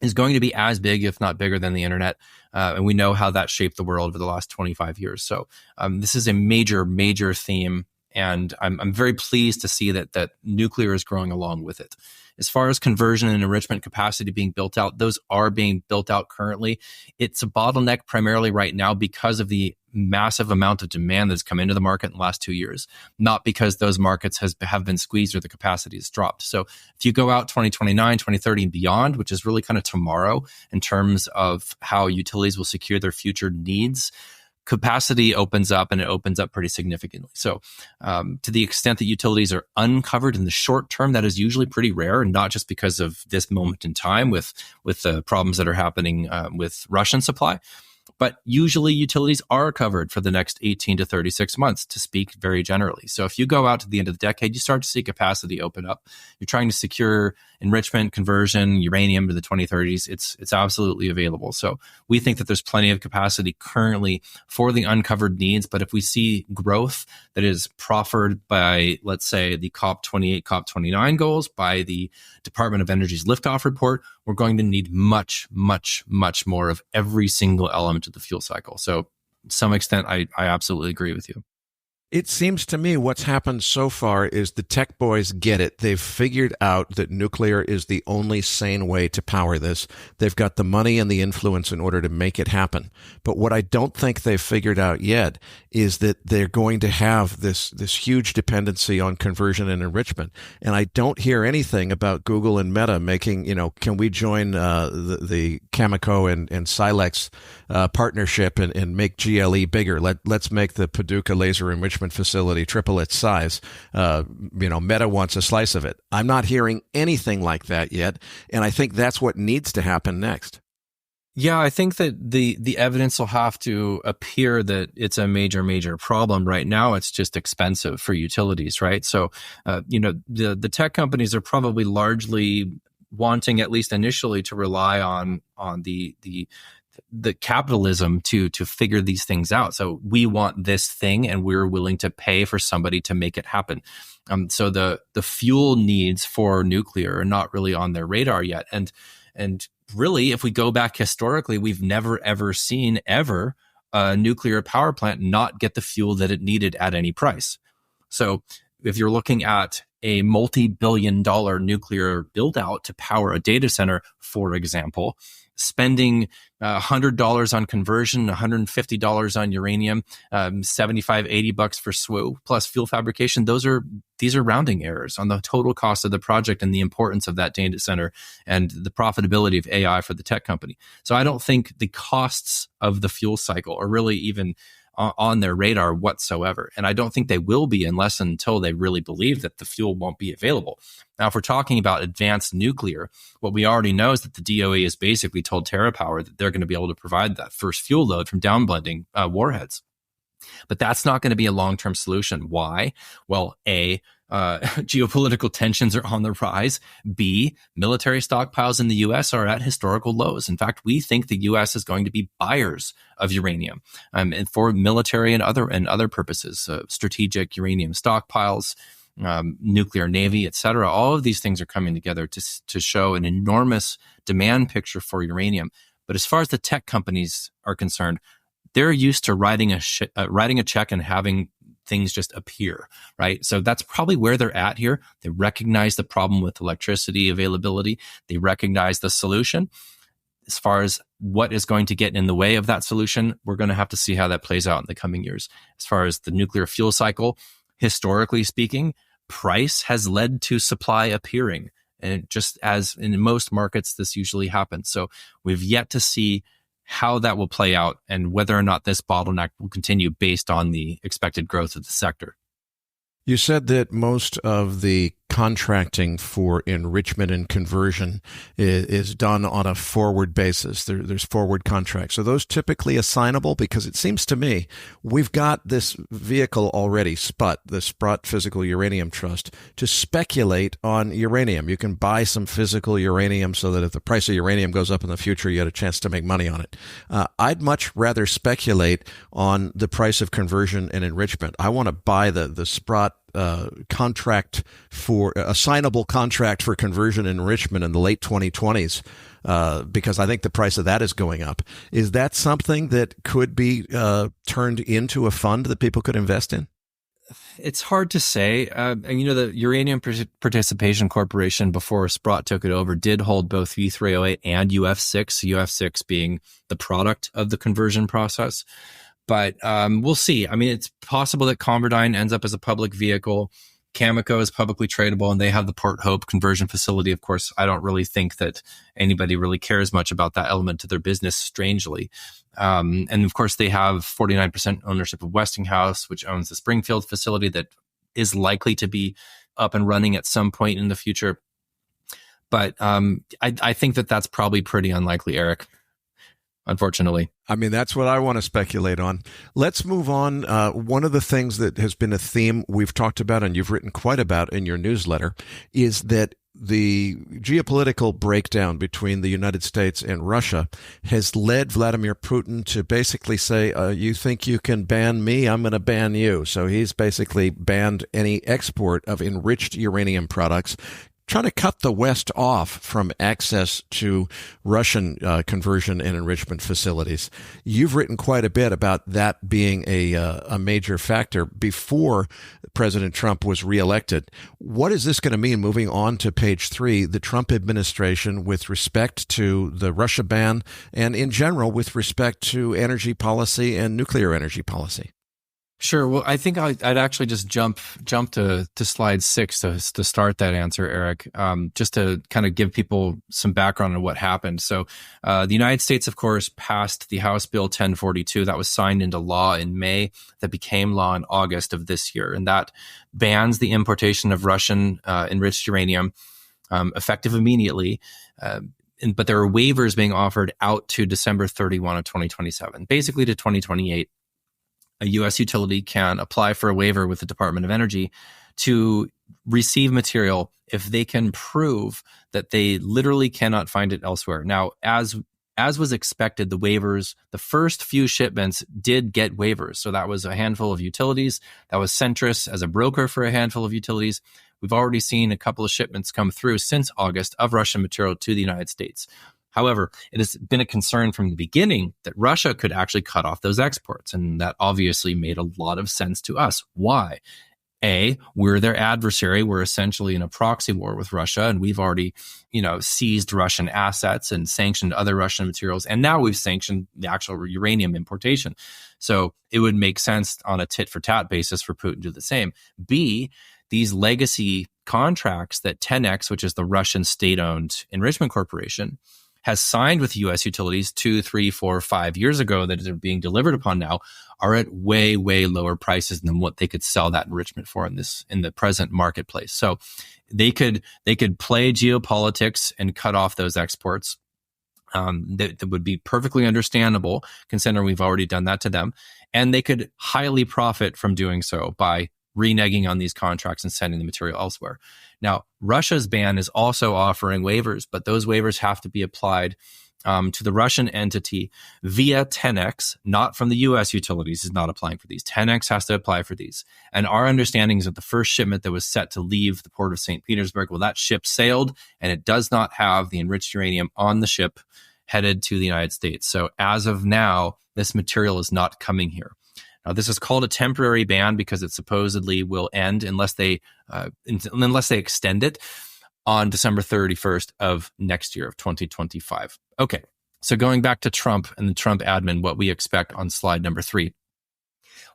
is going to be as big, if not bigger, than the internet. And we know how that shaped the world over the last 25 years. So this is a major, major theme. And I'm very pleased to see that nuclear is growing along with it. As far as conversion and enrichment capacity being built out, those are being built out currently. It's a bottleneck primarily right now because of the massive amount of demand that's come into the market in the last 2 years, not because those markets have been squeezed or the capacity has dropped. So if you go out 2029, 2030 and beyond, which is really kind of tomorrow in terms of how utilities will secure their future needs, capacity opens up, and it opens up pretty significantly. So to the extent that utilities are uncovered in the short term, that is usually pretty rare, and not just because of this moment in time with the problems that are happening with Russian supply. But usually utilities are covered for the next 18 to 36 months, to speak very generally. So if you go out to the end of the decade, you start to see capacity open up. You're trying to secure enrichment, conversion, uranium to the 2030s. It's absolutely available. So we think that there's plenty of capacity currently for the uncovered needs. But if we see growth that is proffered by, let's say, the COP28, COP29 goals, by the Department of Energy's liftoff report, we're going to need much, much, much more of every single element of the fuel cycle. So to some extent, I absolutely agree with you. It seems to me what's happened so far is the tech boys get it. They've figured out that nuclear is the only sane way to power this. They've got the money and the influence in order to make it happen. But what I don't think they've figured out yet is that they're going to have this huge dependency on conversion and enrichment. And I don't hear anything about Google and Meta making, can we join the Cameco and Silex partnership and make GLE bigger? Let's make the Paducah laser enrichment facility triple its size. Meta wants a slice of it. I'm not hearing anything like that yet, and I think that's what needs to happen next. Yeah, I think that the evidence will have to appear that it's a major problem. Right now, it's just expensive for utilities, right? So, the tech companies are probably largely wanting, at least initially, to rely on the capitalism to figure these things out. So we want this thing and we're willing to pay for somebody to make it happen. So the fuel needs for nuclear are not really on their radar yet. And really, if we go back historically, we've never ever seen a nuclear power plant not get the fuel that it needed at any price. So if you're looking at a multi-billion-dollar nuclear build-out to power a data center, for example, spending $100 on conversion, $150 on uranium, $75-$80 for SWU plus fuel fabrication. These are rounding errors on the total cost of the project and the importance of that data center and the profitability of AI for the tech company. So I don't think the costs of the fuel cycle are really even on their radar whatsoever. And I don't think they will be until they really believe that the fuel won't be available. Now, if we're talking about advanced nuclear, what we already know is that the DOE has basically told TerraPower that they're going to be able to provide that first fuel load from downblending warheads. But that's not going to be a long-term solution. Why? Well, A, geopolitical tensions are on the rise. B, military stockpiles in the U.S. are at historical lows. In fact, we think the U.S. is going to be buyers of uranium and for military and other purposes, strategic uranium stockpiles, nuclear navy, et cetera. All of these things are coming together to show an enormous demand picture for uranium. But as far as the tech companies are concerned, they're used to writing a check and having things just appear, right? So that's probably where they're at here. They recognize the problem with electricity availability. They recognize the solution. As far as what is going to get in the way of that solution, we're going to have to see how that plays out in the coming years. As far as the nuclear fuel cycle, historically speaking, price has led to supply appearing. And just as in most markets, this usually happens. So we've yet to see how that will play out and whether or not this bottleneck will continue based on the expected growth of the sector. You said that most of the contracting for enrichment and conversion is done on a forward basis. There's forward contracts. Are those typically assignable? Because it seems to me we've got this vehicle already, SPUT, the Sprott Physical Uranium Trust, to speculate on uranium. You can buy some physical uranium so that if the price of uranium goes up in the future, you get a chance to make money on it. I'd much rather speculate on the price of conversion and enrichment. I want to buy the Sprott contract for assignable contract for conversion and enrichment in the late 2020s, because I think the price of that is going up. Is that something that could be turned into a fund that people could invest in? It's hard to say. The Uranium Participation Corporation, before Sprott took it over, did hold both U308 and UF6, UF6 being the product of the conversion process. But we'll see. I mean, it's possible that ConverDyn ends up as a public vehicle. Cameco is publicly tradable, and they have the Port Hope conversion facility. Of course, I don't really think that anybody really cares much about that element to their business, strangely. And of course, they have 49% ownership of Westinghouse, which owns the Springfield facility that is likely to be up and running at some point in the future. But I think that that's probably pretty unlikely, Eric. Unfortunately. I mean, that's what I want to speculate on. Let's move on. One of the things that has been a theme we've talked about and you've written quite about in your newsletter is that the geopolitical breakdown between the United States and Russia has led Vladimir Putin to basically say, you think you can ban me? I'm going to ban you. So he's basically banned any export of enriched uranium products, trying to cut the West off from access to Russian conversion and enrichment facilities. You've written quite a bit about that being a major factor before President Trump was reelected. What is this going to mean, moving on to page 3, the Trump administration with respect to the Russia ban and in general with respect to energy policy and nuclear energy policy? Sure. Well, I think I'd actually just jump to slide 6 to start that answer, Eric, just to kind of give people some background on what happened. So the United States, of course, passed the House Bill 1042 that was signed into law in May, that became law in August of this year. And that bans the importation of Russian enriched uranium effective immediately. But there are waivers being offered out to December 31 of 2027, basically to 2028. A U.S. utility can apply for a waiver with the Department of Energy to receive material if they can prove that they literally cannot find it elsewhere. Now, as was expected, the waivers, the first few shipments did get waivers. So that was a handful of utilities. That was Centrus as a broker for a handful of utilities. We've already seen a couple of shipments come through since August of Russian material to the United States. However, it has been a concern from the beginning that Russia could actually cut off those exports. And that obviously made a lot of sense to us. Why? A, we're their adversary. We're essentially in a proxy war with Russia. And we've already, seized Russian assets and sanctioned other Russian materials. And now we've sanctioned the actual uranium importation. So it would make sense on a tit for tat basis for Putin to do the same. B, these legacy contracts that 10X, which is the Russian state-owned enrichment corporation, has signed with U.S. utilities 2, 3, 4, 5 years ago that are being delivered upon now are at way, way lower prices than what they could sell that enrichment for in the present marketplace. So they could play geopolitics and cut off those exports. That would be perfectly understandable, considering we've already done that to them. And they could highly profit from doing so by reneging on these contracts and sending the material elsewhere. Now, Russia's ban is also offering waivers, but those waivers have to be applied to the Russian entity via 10X, not from the U.S. utilities is not applying for these. 10X has to apply for these. And our understanding is that the first shipment that was set to leave the port of St. Petersburg, well, that ship sailed and it does not have the enriched uranium on the ship headed to the United States. So as of now, this material is not coming here. Now, this is called a temporary ban because it supposedly will end unless they extend it on December 31st of next year of 2025. Okay, so going back to Trump and the Trump admin, what we expect on slide number 3.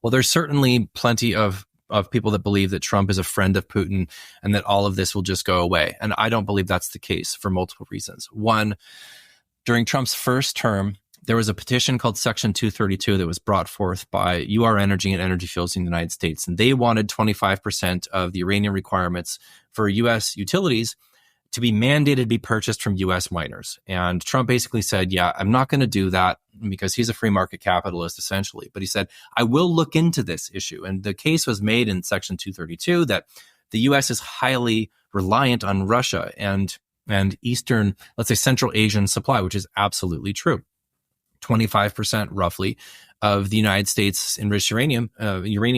Well, there's certainly plenty of people that believe that Trump is a friend of Putin and that all of this will just go away. And I don't believe that's the case for multiple reasons. One, during Trump's first term, there was a petition called Section 232 that was brought forth by UR Energy and Energy Fuels in the United States. And they wanted 25% of the uranium requirements for U.S. utilities to be mandated to be purchased from U.S. miners. And Trump basically said, yeah, I'm not going to do that because he's a free market capitalist, essentially. But he said, I will look into this issue. And the case was made in Section 232 that the U.S. is highly reliant on Russia and Eastern, let's say Central Asian supply, which is absolutely true. 25% roughly of the United States enriched uranium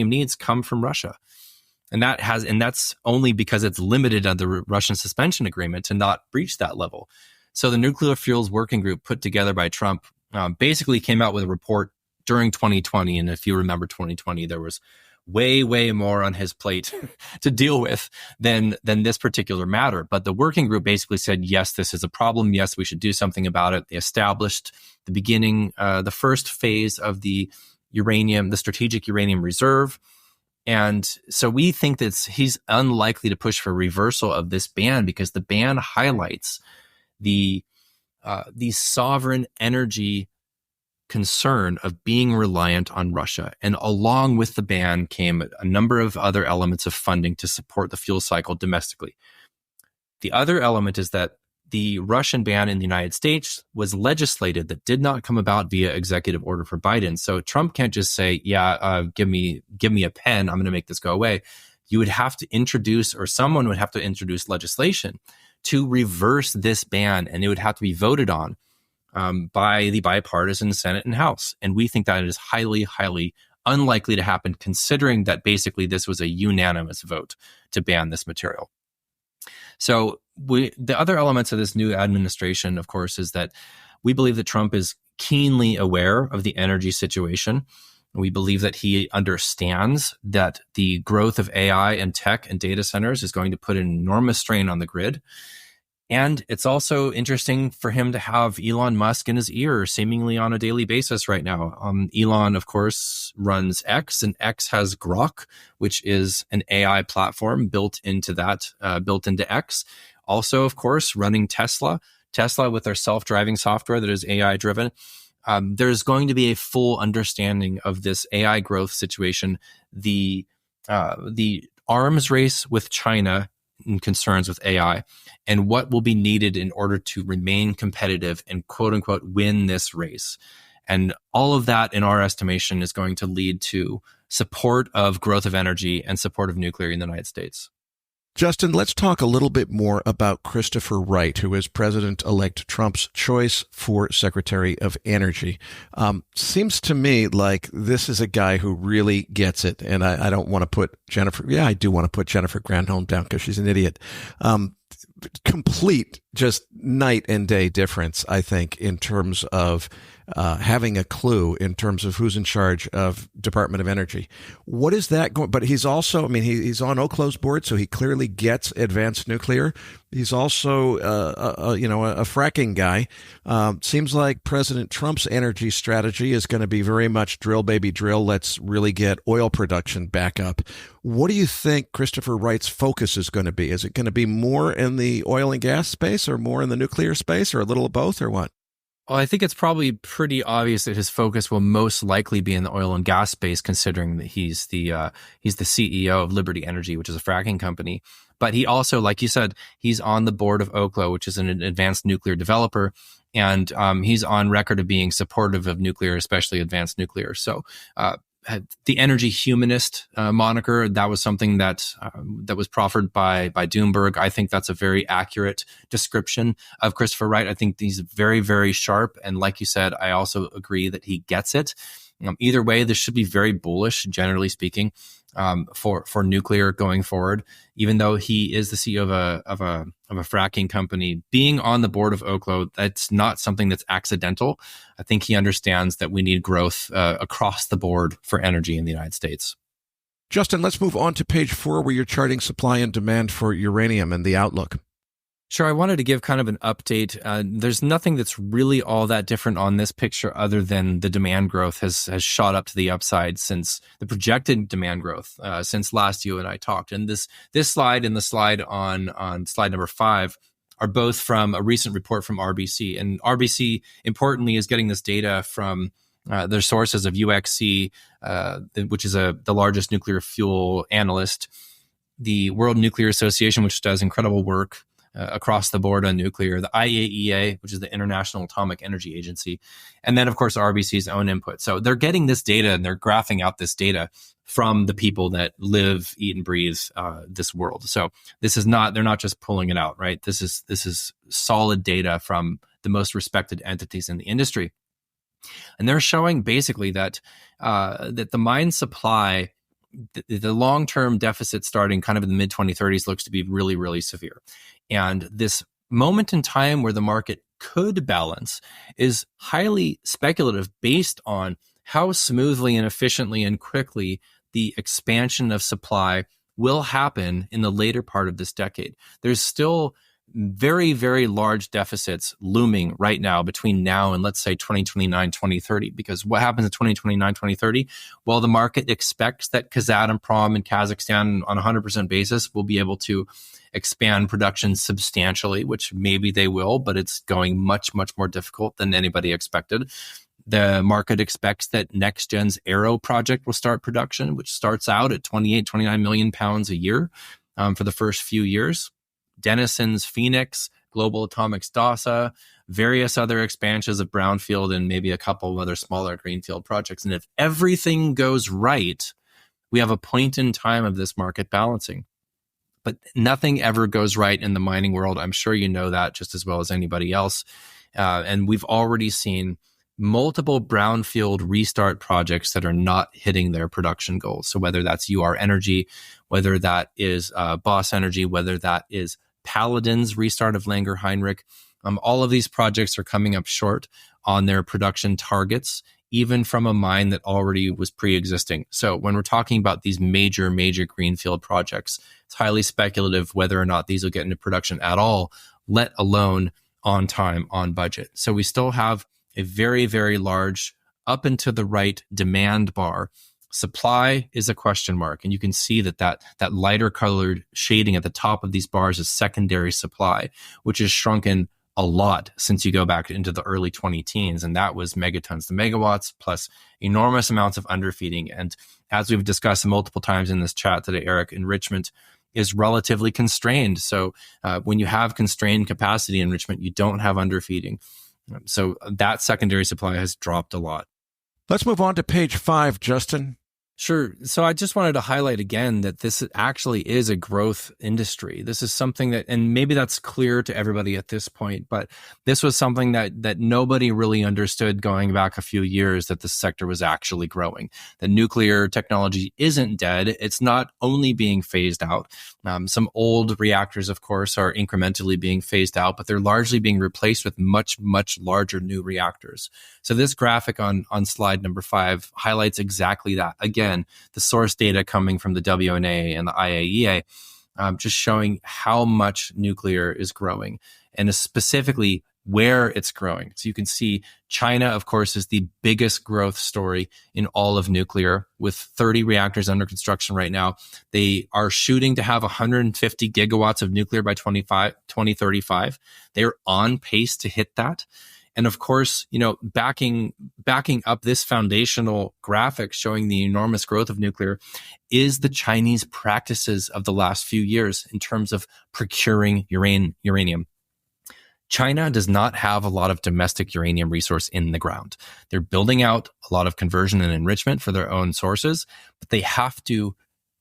needs come from Russia. And that's only because it's limited under the Russian suspension agreement to not breach that level. So the Nuclear Fuels Working Group put together by Trump basically came out with a report during 2020. And if you remember 2020, there was way, way more on his plate to deal with than this particular matter. But the working group basically said, yes, this is a problem. Yes, we should do something about it. They established the beginning, the first phase of the strategic uranium reserve. And so we think that he's unlikely to push for reversal of this ban because the ban highlights the sovereign energy concern of being reliant on Russia. And along with the ban came a number of other elements of funding to support the fuel cycle domestically. The other element is that the Russian ban in the United States was legislated that did not come about via executive order for Biden. So Trump can't just say, give me a pen, I'm going to make this go away. You would have to introduce, or someone would have to introduce legislation to reverse this ban, and it would have to be voted on by the bipartisan Senate and House. And we think that it is highly, highly unlikely to happen, considering that basically this was a unanimous vote to ban this material. So the other elements of this new administration, of course, is that we believe that Trump is keenly aware of the energy situation. We believe that he understands that the growth of AI and tech and data centers is going to put an enormous strain on the grid. And it's also interesting for him to have Elon Musk in his ear seemingly on a daily basis right now. Elon, of course, runs X, and X has Grok, which is an AI platform built into X. Also, of course, running Tesla with their self-driving software that is AI driven. There's going to be a full understanding of this AI growth situation, the arms race with China and concerns with AI, and what will be needed in order to remain competitive and quote unquote win this race. And all of that, in our estimation, is going to lead to support of growth of energy and support of nuclear in the United States. Justin, let's talk a little bit more about Christopher Wright, who is President-elect Trump's choice for Secretary of Energy. Seems to me like this is a guy who really gets it, and I don't want to put Jennifer. Yeah, I do want to put Jennifer Granholm down because she's an idiot. Complete, just night and day difference, I think, in terms of having a clue in terms of who's in charge of Department of Energy. What is that going? But he's also, he's on Oklo's board, so he clearly gets advanced nuclear. He's also, a fracking guy. Seems like President Trump's energy strategy is going to be very much drill, baby, drill. Let's really get oil production back up. What do you think Christopher Wright's focus is going to be? Is it going to be more in the oil and gas space, or more in the nuclear space, or a little of both, or what? Well, I think it's probably pretty obvious that his focus will most likely be in the oil and gas space, considering that he's the CEO of Liberty Energy, which is a fracking company. But he also, like you said, he's on the board of Oklo, which is an advanced nuclear developer, and he's on record of being supportive of nuclear, especially advanced nuclear. So the energy humanist moniker, that was something that was proffered by Doomberg. I think that's a very accurate description of Christopher Wright. I think he's very, very sharp. And like you said, I also agree that he gets it. Either way, this should be very bullish, generally speaking, for nuclear going forward. Even though he is the CEO of a fracking company, being on the board of Oklo, that's not something that's accidental. I think he understands that we need growth across the board for energy in the United States. Justin, let's move on to page 4, where you're charting supply and demand for uranium and the outlook. Sure. I wanted to give kind of an update. There's nothing that's really all that different on this picture other than the demand growth has shot up to the upside since the projected demand growth since last you and I talked. And this slide and the slide on slide number 5 are both from a recent report from RBC. And RBC, importantly, is getting this data from their sources of UxC, which is the largest nuclear fuel analyst, the World Nuclear Association, which does incredible work across the board on nuclear, the IAEA, which is the International Atomic Energy Agency, and then, of course, RBC's own input. So they're getting this data and they're graphing out this data from the people that live, eat, and breathe this world. So they're not just pulling it out, right? This is solid data from the most respected entities in the industry. And they're showing basically that the mine supply, the long-term deficit starting kind of in the mid-2030s looks to be really, really severe. And this moment in time where the market could balance is highly speculative based on how smoothly and efficiently and quickly the expansion of supply will happen in the later part of this decade. There's still very, very large deficits looming right now between now and, let's say, 2029, 2030. Because what happens in 2029, 2030? Well, the market expects that Kazatomprom and Kazakhstan on a 100% basis will be able to expand production substantially, which maybe they will, but it's going much, much more difficult than anybody expected. The market expects that NextGen's Arrow project will start production, which starts out at 28, 29 million pounds a year for the first few years. Denison's Phoenix, Global Atomics DASA, various other expansions of brownfield, and maybe a couple of other smaller greenfield projects. And if everything goes right, we have a point in time of this market balancing. But nothing ever goes right in the mining world. I'm sure you know that just as well as anybody else. And we've already seen multiple brownfield restart projects that are not hitting their production goals. So whether that's UR Energy, whether that is Boss Energy, whether that is Paladin's restart of Langer Heinrich. All of these projects are coming up short on their production targets, even from a mine that already was pre-existing. So when we're talking about these major greenfield projects, it's highly speculative whether or not these will get into production at all, let alone on time, on budget. So we still have a very, very large up and to the right demand bar. Supply is a question mark. And you can see that lighter colored shading at the top of these bars is secondary supply, which has shrunken a lot since you go back into the early 2010s. And that was megatons to megawatts plus enormous amounts of underfeeding. And as we've discussed multiple times in this chat today, Eric, enrichment is relatively constrained. So when you have constrained capacity enrichment, you don't have underfeeding. So that secondary supply has dropped a lot. Let's move on to page 5, Justin. Sure. So I just wanted to highlight again that this actually is a growth industry. This is something that, and maybe that's clear to everybody at this point, but this was something that nobody really understood going back a few years, that the sector was actually growing. The nuclear technology isn't dead. It's not only being phased out. Some old reactors, of course, are incrementally being phased out, but they're largely being replaced with much larger new reactors. So this graphic on slide number 5 highlights exactly that. Again, the source data coming from the WNA and the IAEA, just showing how much nuclear is growing and specifically where it's growing. So you can see China, of course, is the biggest growth story in all of nuclear with 30 reactors under construction right now. They are shooting to have 150 gigawatts of nuclear by 2035. They're on pace to hit that. And of course, backing up this foundational graphic showing the enormous growth of nuclear is the Chinese practices of the last few years in terms of procuring uranium. China does not have a lot of domestic uranium resource in the ground. They're building out a lot of conversion and enrichment for their own sources, but they have to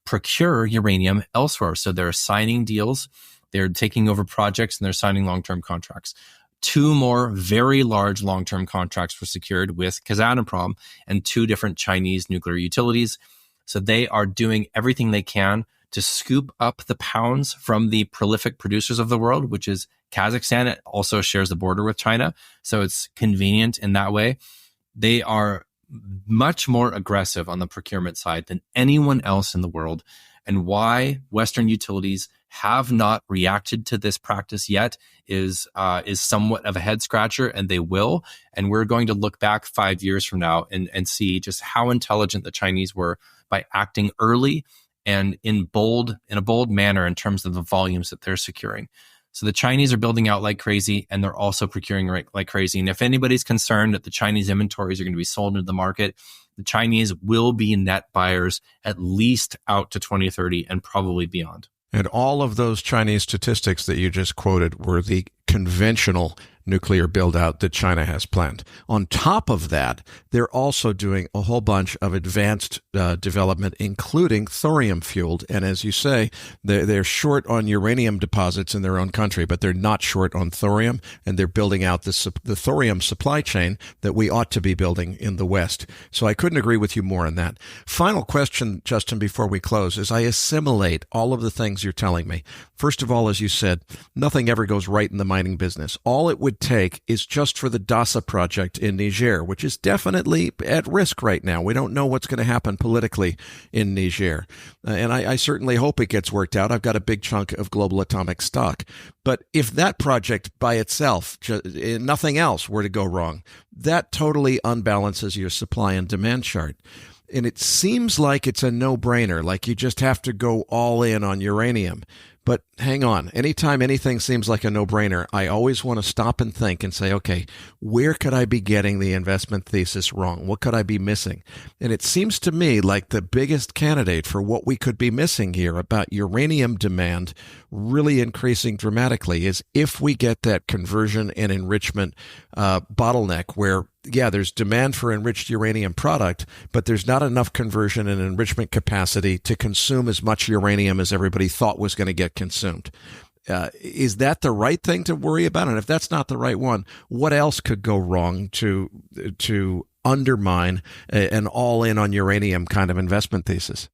procure uranium elsewhere. So they're signing deals, they're taking over projects, and they're signing long-term contracts. 2 more very large long-term contracts were secured with Kazatomprom and 2 different Chinese nuclear utilities. So they are doing everything they can to scoop up the pounds from the prolific producers of the world, which is Kazakhstan. It also shares the border with China, so it's convenient in that way. They are much more aggressive on the procurement side than anyone else in the world. And why Western utilities have not reacted to this practice yet is somewhat of a head scratcher, and they will. And we're going to look back 5 years from now and see just how intelligent the Chinese were by acting early and in a bold manner in terms of the volumes that they're securing. So the Chinese are building out like crazy, and they're also procuring like crazy. And if anybody's concerned that the Chinese inventories are going to be sold into the market, the Chinese will be net buyers at least out to 2030 and probably beyond. And all of those Chinese statistics that you just quoted were the conventional nuclear build-out that China has planned. On top of that, they're also doing a whole bunch of advanced development, including thorium-fueled. And as you say, they're short on uranium deposits in their own country, but they're not short on thorium, and they're building out the thorium supply chain that we ought to be building in the West. So I couldn't agree with you more on that. Final question, Justin, before we close, as I assimilate all of the things you're telling me. First of all, as you said, nothing ever goes right in the mining business. All it would take is just for the Dasa project in Niger, which is definitely at risk right now. We don't know what's going to happen politically in Niger. And I certainly hope it gets worked out. I've got a big chunk of global atomic stock. But if that project by itself, nothing else were to go wrong, that totally unbalances your supply and demand chart. And it seems like it's a no-brainer, like you just have to go all in on uranium. But hang on, anytime anything seems like a no-brainer, I always want to stop and think and say, okay, where could I be getting the investment thesis wrong? What could I be missing? And it seems to me like the biggest candidate for what we could be missing here about uranium demand really increasing dramatically is if we get that conversion and enrichment bottleneck where, yeah, there's demand for enriched uranium product, but there's not enough conversion and enrichment capacity to consume as much uranium as everybody thought was going to get consumed. Is that the right thing to worry about? And if that's not the right one, what else could go wrong to undermine an all-in on uranium kind of investment thesis?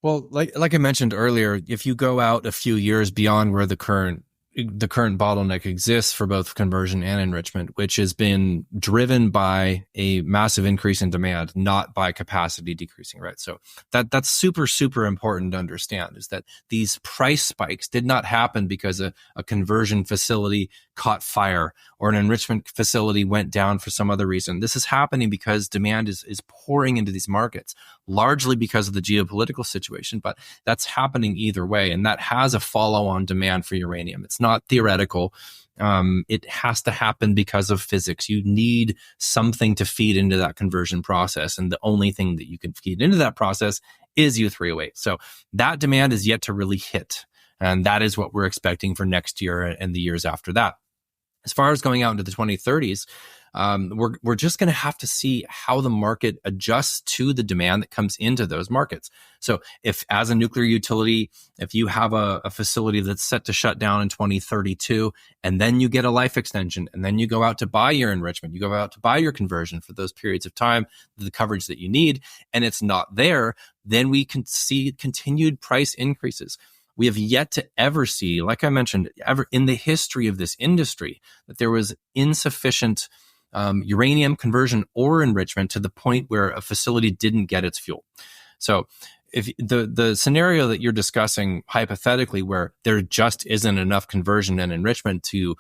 Well, like I mentioned earlier, if you go out a few years beyond where the current the current bottleneck exists for both conversion and enrichment, which has been driven by a massive increase in demand, not by capacity decreasing, right? So that's super, super important to understand, is that these price spikes did not happen because a conversion facility caught fire or an enrichment facility went down for some other reason. This is happening because demand is pouring into these markets, largely because of the geopolitical situation, but that's happening either way. And that has a follow-on demand for uranium. It's not theoretical. It has to happen because of physics. You need something to feed into that conversion process. And the only thing that you can feed into that process is U3O8. So that demand is yet to really hit. And that is what we're expecting for next year and the years after that. As far as going out into the 2030s, we're just going to have to see how the market adjusts to the demand that comes into those markets. So if, as a nuclear utility, if you have a facility that's set to shut down in 2032, and then you get a life extension, and then you go out to buy your enrichment, you go out to buy your conversion for those periods of time, the coverage that you need, and it's not there, then we can see continued price increases. We have yet to ever see, like I mentioned, ever in the history of this industry, that there was insufficient uranium conversion or enrichment to the point where a facility didn't get its fuel. So if the scenario that you're discussing hypothetically, where there just isn't enough conversion and enrichment to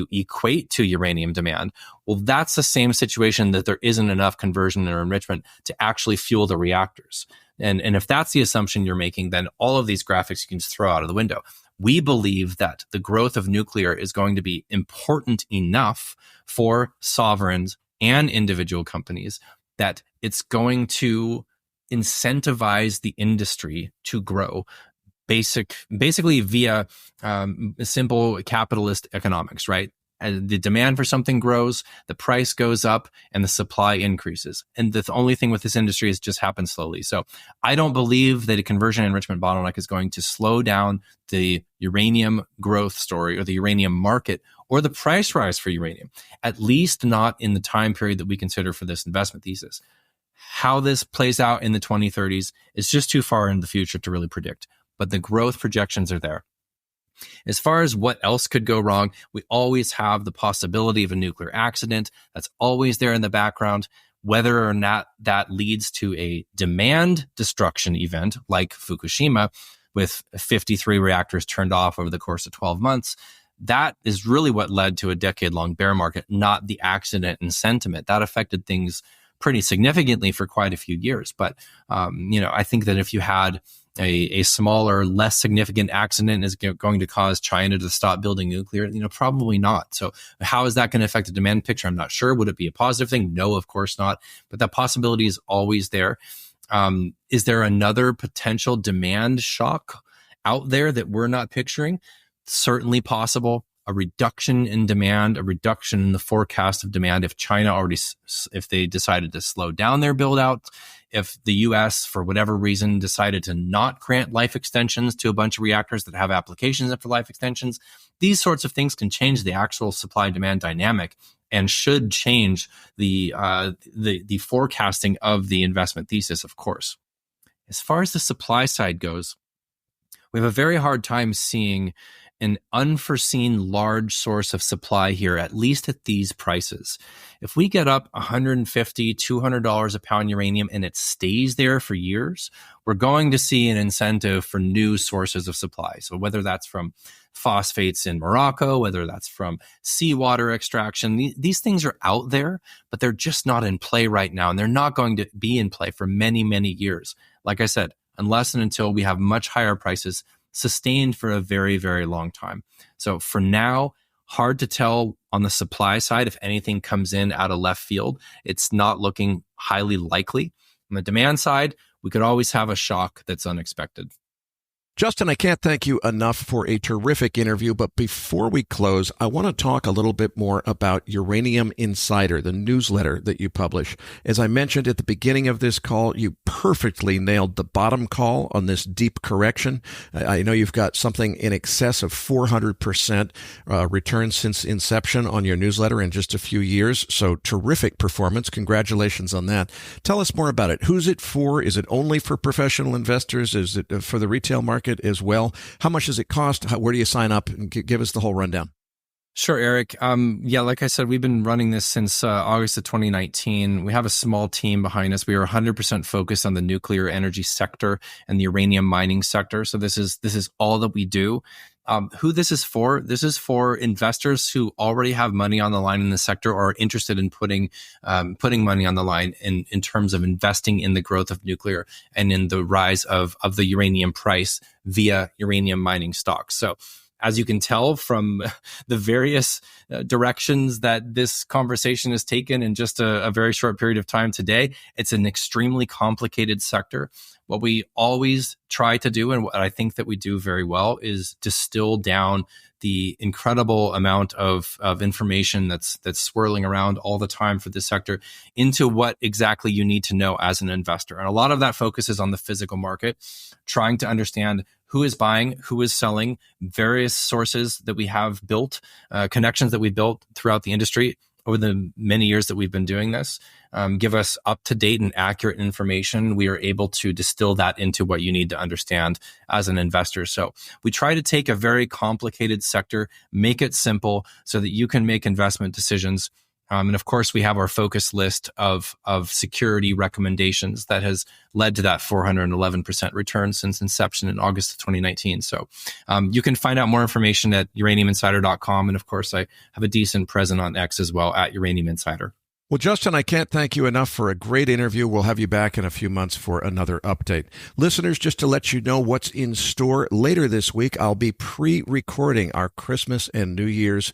equate to uranium demand, well, that's the same situation that there isn't enough conversion or enrichment to actually fuel the reactors. And if that's the assumption you're making, then all of these graphics you can just throw out of the window. We believe that the growth of nuclear is going to be important enough for sovereigns and individual companies that it's going to incentivize the industry to grow basically via simple capitalist economics, right? And the demand for something grows, the price goes up, and the supply increases. And the only thing with this industry is just happens slowly. So I don't believe that a conversion enrichment bottleneck is going to slow down the uranium growth story or the uranium market or the price rise for uranium, at least not in the time period that we consider for this investment thesis. How this plays out in the 2030s is just too far in the future to really predict, but the growth projections are there. As far as what else could go wrong, we always have the possibility of a nuclear accident. That's always there in the background. Whether or not that leads to a demand destruction event like Fukushima, with 53 reactors turned off over the course of 12 months, that is really what led to a decade-long bear market, not the accident and sentiment. That affected things pretty significantly for quite a few years. But, I think that if you had a smaller, less significant accident is going to cause China to stop building nuclear, probably not. So how is that going to affect the demand picture? I'm not sure. Would it be a positive thing? No, of course not. But that possibility is always there. Is there another potential demand shock out there that we're not picturing? Certainly possible. A reduction in demand, a reduction in the forecast of demand if China if they decided to slow down their build out, if the US, for whatever reason, decided to not grant life extensions to a bunch of reactors that have applications for life extensions, these sorts of things can change the actual supply-demand dynamic and should change the forecasting of the investment thesis, of course. As far as the supply side goes, we have a very hard time seeing an unforeseen large source of supply here, at least at these prices. If we get up $150, $200 a pound uranium and it stays there for years, we're going to see an incentive for new sources of supply. So whether that's from phosphates in Morocco, whether that's from seawater extraction, these things are out there, but they're just not in play right now. And they're not going to be in play for many, many years. Like I said, unless and until we have much higher prices sustained for a very, very long time. So for now, hard to tell on the supply side if anything comes in out of left field. It's not looking highly likely. On the demand side, we could always have a shock that's unexpected. Justin, I can't thank you enough for a terrific interview, but before we close, I want to talk a little bit more about Uranium Insider, the newsletter that you publish. As I mentioned at the beginning of this call, you perfectly nailed the bottom call on this deep correction. I know you've got something in excess of 400% return since inception on your newsletter in just a few years, so terrific performance. Congratulations on that. Tell us more about it. Who's it for? Is it only for professional investors? Is it for the retail market? market as well. How much does it cost? Where do you sign up? And give us the whole rundown. Sure, Eric. Like I said, we've been running this since August of 2019. We have a small team behind us. We are 100% focused on the nuclear energy sector and the uranium mining sector. So this is all that we do. Who this is for? This is for investors who already have money on the line in the sector or are interested in putting money on the line in terms of investing in the growth of nuclear and in the rise of the uranium price via uranium mining stocks. So, as you can tell from the various directions that this conversation has taken in just a very short period of time today, it's an extremely complicated sector. What we always try to do, and what I think that we do very well, is distill down the incredible amount of information that's swirling around all the time for this sector into what exactly you need to know as an investor. And a lot of that focuses on the physical market, trying to understand who is buying, who is selling, various sources that we have built, connections that we've built throughout the industry over the many years that we've been doing this, give us up-to-date and accurate information. We are able to distill that into what you need to understand as an investor. So we try to take a very complicated sector, make it simple so that you can make investment decisions. And of course, we have our focus list of security recommendations that has led to that 411% return since inception in August of 2019. So you can find out more information at uraniuminsider.com. And of course, I have a decent presence on X as well at Uranium Insider. Well, Justin, I can't thank you enough for a great interview. We'll have you back in a few months for another update. Listeners, just to let you know what's in store later this week, I'll be pre-recording our Christmas and New Year's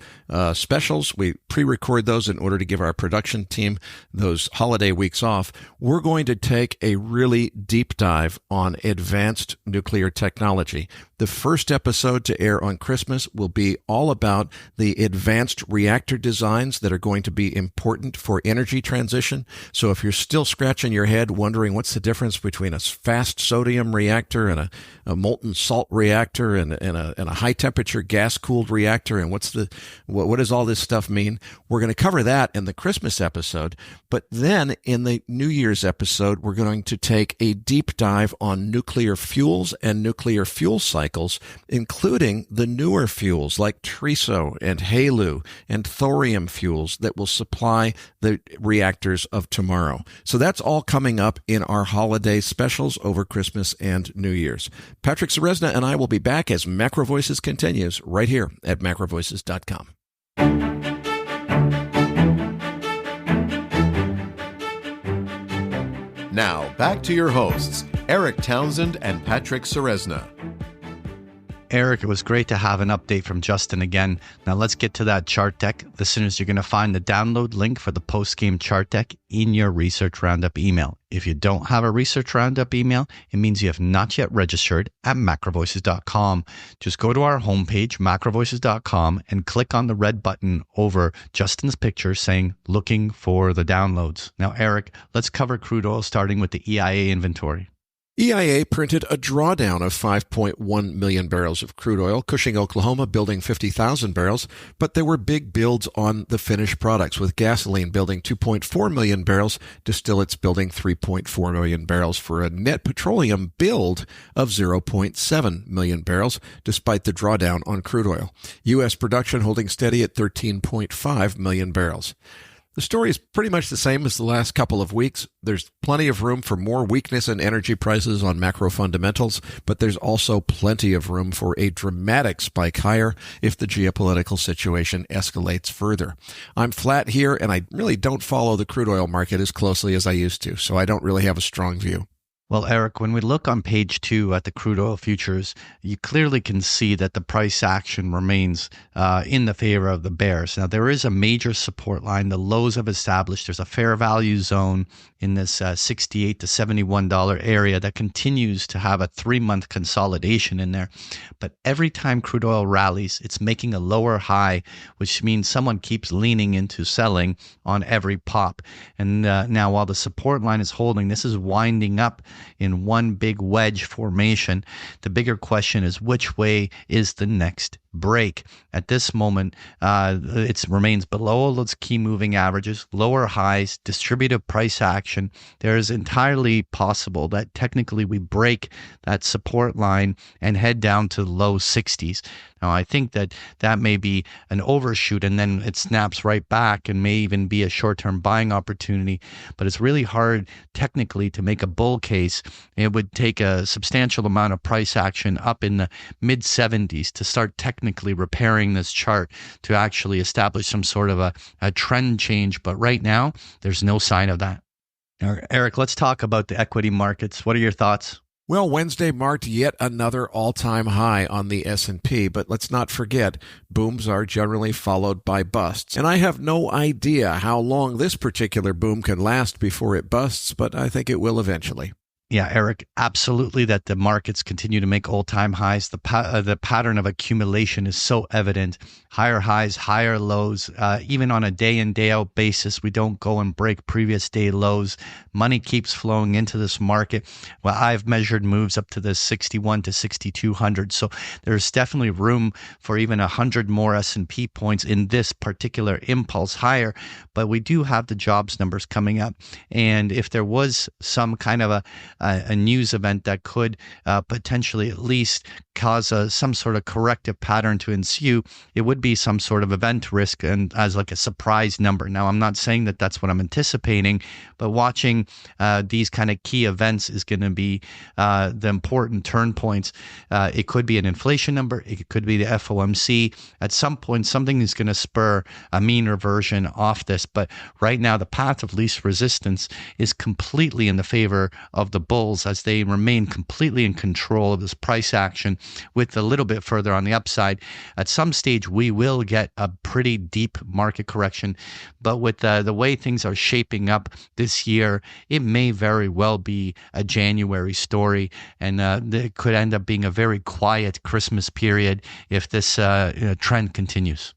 specials. We pre-record those in order to give our production team those holiday weeks off. We're going to take a really deep dive on advanced nuclear technology. The first episode to air on Christmas will be all about the advanced reactor designs that are going to be important for energy transition. So if you're still scratching your head wondering what's the difference between a fast sodium reactor and a molten salt reactor and a high temperature gas cooled reactor and what does all this stuff mean? We're going to cover that in the Christmas episode. But then in the New Year's episode, we're going to take a deep dive on nuclear fuels and nuclear fuel cycles, including the newer fuels like TRISO and HALEU and thorium fuels that will supply the reactors of tomorrow. So that's all coming up in our holiday specials over Christmas and New Year's. Patrick Ceresna and I will be back as MacroVoices continues right here at macrovoices.com. Now, back to your hosts, Eric Townsend and Patrick Ceresna. Eric, it was great to have an update from Justin again. Now let's get to that chart deck. Listeners, you're going to find the download link for the Postgame chart deck in your Research Roundup email. If you don't have a Research Roundup email, it means you have not yet registered at macrovoices.com. Just go to our homepage, macrovoices.com, and click on the red button over Justin's picture saying, looking for the downloads. Now, Eric, let's cover crude oil starting with the EIA inventory. EIA printed a drawdown of 5.1 million barrels of crude oil, Cushing, Oklahoma building 50,000 barrels, but there were big builds on the finished products, with gasoline building 2.4 million barrels, distillates building 3.4 million barrels for a net petroleum build of 0.7 million barrels, despite the drawdown on crude oil. U.S. production holding steady at 13.5 million barrels. The story is pretty much the same as the last couple of weeks. There's plenty of room for more weakness in energy prices on macro fundamentals, but there's also plenty of room for a dramatic spike higher if the geopolitical situation escalates further. I'm flat here, and I really don't follow the crude oil market as closely as I used to, so I don't really have a strong view. Well, Eric, when we look on page 2 at the crude oil futures, you clearly can see that the price action remains in the favor of the bears. Now, there is a major support line. The lows have established. There's a fair value zone in this $68 to $71 area that continues to have a 3-month consolidation in there. But every time crude oil rallies, it's making a lower high, which means someone keeps leaning into selling on every pop. And now, while the support line is holding, this is winding up in one big wedge formation. The bigger question is, which way is the next break at this moment, it remains below those key moving averages, lower highs, distributive price action. There is entirely possible that technically we break that support line and head down to low 60s. Now, I think that may be an overshoot and then it snaps right back and may even be a short-term buying opportunity. But it's really hard technically to make a bull case. It would take a substantial amount of price action up in the mid-70s to start technically repairing this chart to actually establish some sort of a trend change. But right now, there's no sign of that. Now, Eric, let's talk about the equity markets. What are your thoughts? Well, Wednesday marked yet another all-time high on the S&P, but let's not forget, booms are generally followed by busts. And I have no idea how long this particular boom can last before it busts, but I think it will eventually. Yeah, Eric, absolutely that the markets continue to make all-time highs. The pattern of accumulation is so evident. Higher highs, higher lows. Even on a day-in, day-out basis, we don't go and break previous day lows. Money keeps flowing into this market. Well, I've measured moves up to the 61 to 6,200. So there's definitely room for even 100 more S&P points in this particular impulse higher. But we do have the jobs numbers coming up. And if there was some kind of a news event that could potentially at least cause some sort of corrective pattern to ensue, it would be some sort of event risk and as like a surprise number. Now, I'm not saying that that's what I'm anticipating, but watching these kind of key events is going to be the important turn points. It could be an inflation number. It could be the FOMC. At some point, something is going to spur a mean reversion off this. But right now, the path of least resistance is completely in the favor of the bulls as they remain completely in control of this price action with a little bit further on the upside. At some stage, we will get a pretty deep market correction. But with the way things are shaping up this year, it may very well be a January story. And it could end up being a very quiet Christmas period if this trend continues.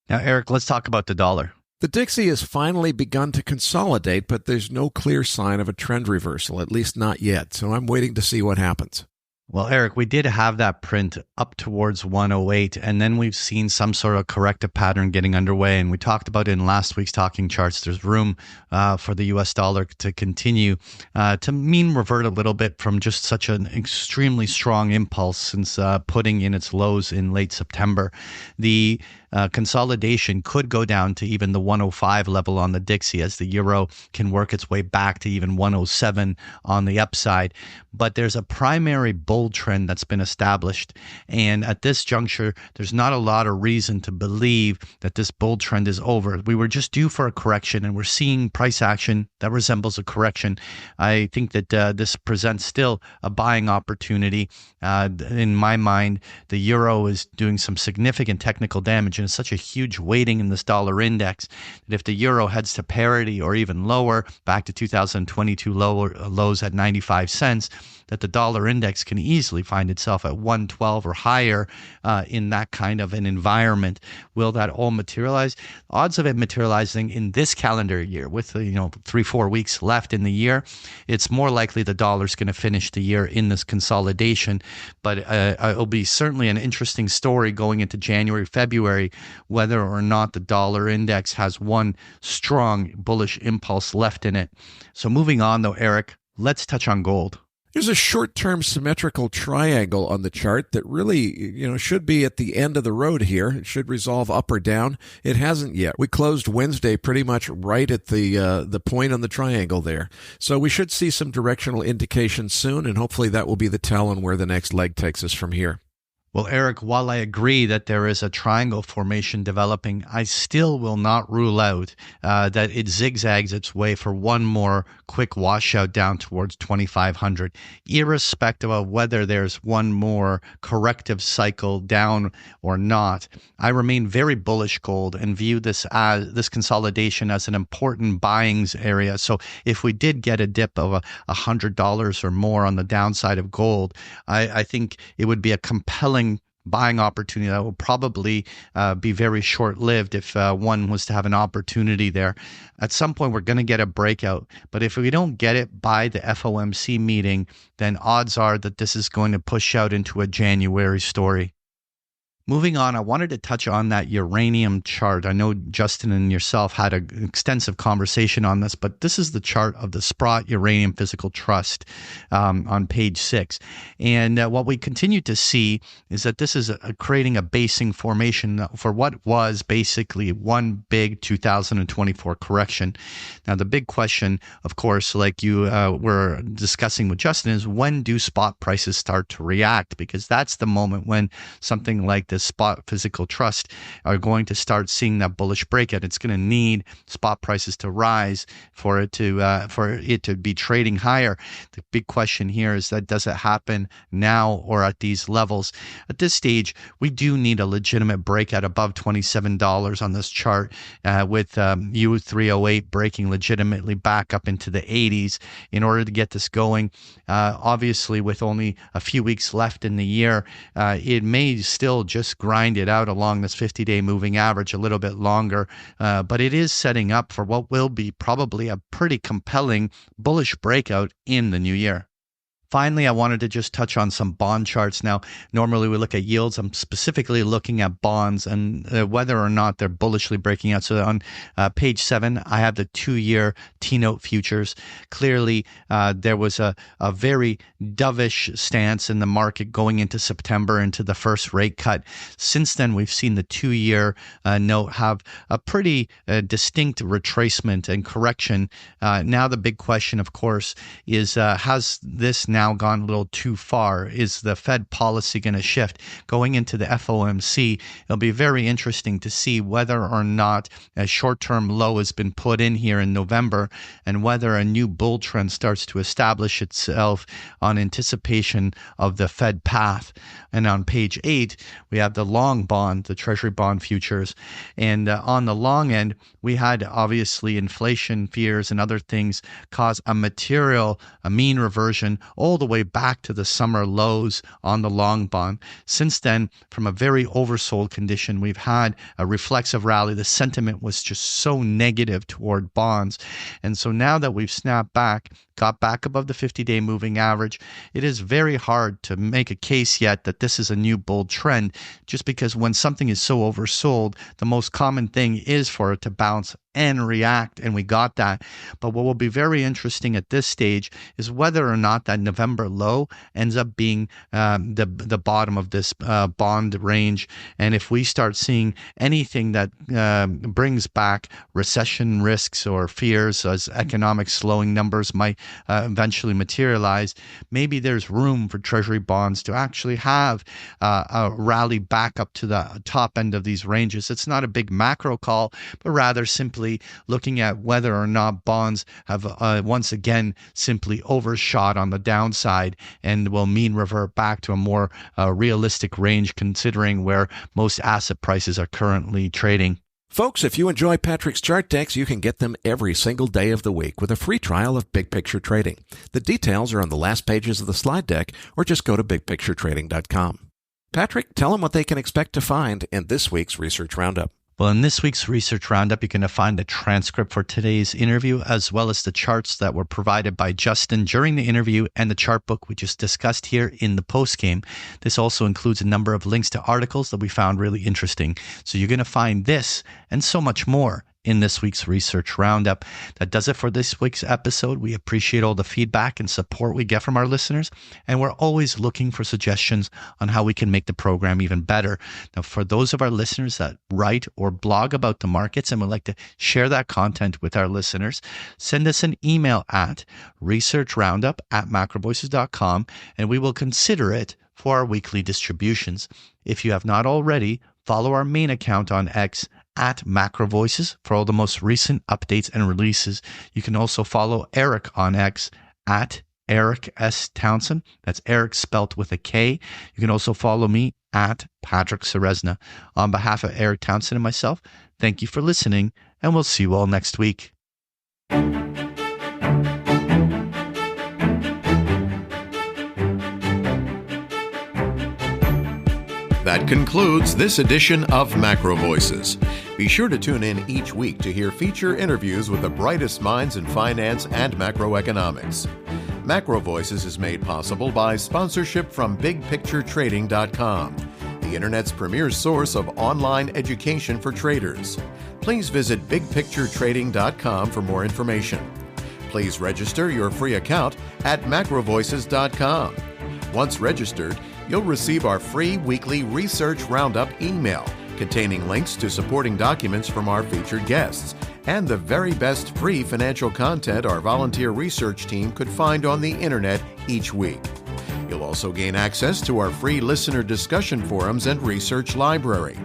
Now, Eric, let's talk about the dollar. The Dixie has finally begun to consolidate, but there's no clear sign of a trend reversal, at least not yet. So I'm waiting to see what happens. Well, Eric, we did have that print up towards 108, and then we've seen some sort of corrective pattern getting underway. And we talked about it in last week's Talking Charts. There's room for the US dollar to continue to mean revert a little bit from just such an extremely strong impulse since putting in its lows in late September. The consolidation could go down to even the 105 level on the Dixie as the euro can work its way back to even 107 on the upside. But there's a primary bull trend that's been established. And at this juncture, there's not a lot of reason to believe that this bull trend is over. We were just due for a correction and we're seeing price action that resembles a correction. I think that this presents still a buying opportunity. In my mind, the euro is doing some significant technical damage and it's such a huge weighting in this dollar index that if the euro heads to parity or even lower, back to 2022 lows at 95 cents, that the dollar index can easily find itself at 112 or higher in that kind of an environment. Will that all materialize? Odds of it materializing in this calendar year with 3-4 weeks left in the year, it's more likely the dollar's going to finish the year in this consolidation. But it'll be certainly an interesting story going into January, February, whether or not the dollar index has one strong bullish impulse left in it. So moving on though, Eric, let's touch on gold. There's a short-term symmetrical triangle on the chart that really, should be at the end of the road here. It should resolve up or down. It hasn't yet. We closed Wednesday pretty much right at the point on the triangle there. So we should see some directional indications soon, and hopefully that will be the tell on where the next leg takes us from here. Well, Eric, while I agree that there is a triangle formation developing, I still will not rule out that it zigzags its way for one more quick washout down towards 2,500, irrespective of whether there's one more corrective cycle down or not. I remain very bullish gold and view this consolidation as an important buying area. So if we did get a dip of $100 or more on the downside of gold, I think it would be a compelling buying opportunity that will probably be very short-lived if one was to have an opportunity there. At some point, we're going to get a breakout. But if we don't get it by the FOMC meeting, then odds are that this is going to push out into a January story. Moving on, I wanted to touch on that uranium chart. I know Justin and yourself had an extensive conversation on this, but this is the chart of the Sprott Uranium Physical Trust on page 6. And what we continue to see is that this is creating a basing formation for what was basically one big 2024 correction. Now, the big question, of course, like you were discussing with Justin, is when do spot prices start to react? Because that's the moment when something like this spot physical trust are going to start seeing that bullish breakout. It's going to need spot prices to rise for it to be trading higher. The big question here is that does it happen now or at these levels? At this stage, we do need a legitimate breakout above $27 on this chart, with U308 breaking legitimately back up into the 80s in order to get this going. Obviously, with only a few weeks left in the year, it may still just grind it out along this 50-day moving average a little bit longer, but it is setting up for what will be probably a pretty compelling bullish breakout in the new year. Finally, I wanted to just touch on some bond charts. Now, normally we look at yields. I'm specifically looking at bonds and whether or not they're bullishly breaking out. So on page 7, I have the 2-year T-note futures. Clearly, there was a very dovish stance in the market going into September, into the first rate cut. Since then, we've seen the 2-year note have a pretty distinct retracement and correction. Now, the big question, of course, is has this now gone a little too far? Is the Fed policy going to shift? Going into the FOMC, it'll be very interesting to see whether or not a short-term low has been put in here in November and whether a new bull trend starts to establish itself on anticipation of the Fed path. And on page 8, we have the long bond, the Treasury bond futures. And on the long end, we had obviously inflation fears and other things cause a mean reversion all the way back to the summer lows on the long bond. Since then, from a very oversold condition, we've had a reflexive rally. The sentiment was just so negative toward bonds. And so now that we've snapped back, got back above the 50-day moving average, it is very hard to make a case yet that this is a new bull trend, just because when something is so oversold, the most common thing is for it to bounce and react, and we got that. But what will be very interesting at this stage is whether or not that November low ends up being the bottom of this bond range, and if we start seeing anything that brings back recession risks or fears as economic slowing numbers might eventually materialize, maybe there's room for Treasury bonds to actually have a rally back up to the top end of these ranges. It's not a big macro call, but rather simply looking at whether or not bonds have once again simply overshot on the downside and will mean revert back to a more realistic range considering where most asset prices are currently trading. Folks, if you enjoy Patrick's chart decks, you can get them every single day of the week with a free trial of Big Picture Trading. The details are on the last pages of the slide deck, or just go to bigpicturetrading.com. Patrick, tell them what they can expect to find in this week's Research Roundup. Well, in this week's Research Roundup, you're going to find the transcript for today's interview, as well as the charts that were provided by Justin during the interview and the chart book we just discussed here in the postgame. This also includes a number of links to articles that we found really interesting. So you're going to find this and so much more in this week's Research Roundup. That does it for this week's episode. We appreciate all the feedback and support we get from our listeners, and we're always looking for suggestions on how we can make the program even better. Now, for those of our listeners that write or blog about the markets and would like to share that content with our listeners, send us an email at researchroundup@macrovoices.com, and we will consider it for our weekly distributions. If you have not already, follow our main account on X at MacroVoices for all the most recent updates and releases. You can also follow Eric on X at Eric S. Townsend. That's Eric spelt with a K. You can also follow me at Patrick Ceresna. On behalf of Eric Townsend and myself, thank you for listening, and we'll see you all next week. That concludes this edition of MacroVoices. Be sure to tune in each week to hear feature interviews with the brightest minds in finance and macroeconomics. MacroVoices is made possible by sponsorship from BigPictureTrading.com, the the Internet's premier source of online education for traders. Please visit bigpicturetrading.com for more information. Please register your free account at MacroVoices.com. Once registered, you'll receive our free weekly Research Roundup email containing links to supporting documents from our featured guests and the very best free financial content our volunteer research team could find on the Internet each week. You'll also gain access to our free listener discussion forums and research library.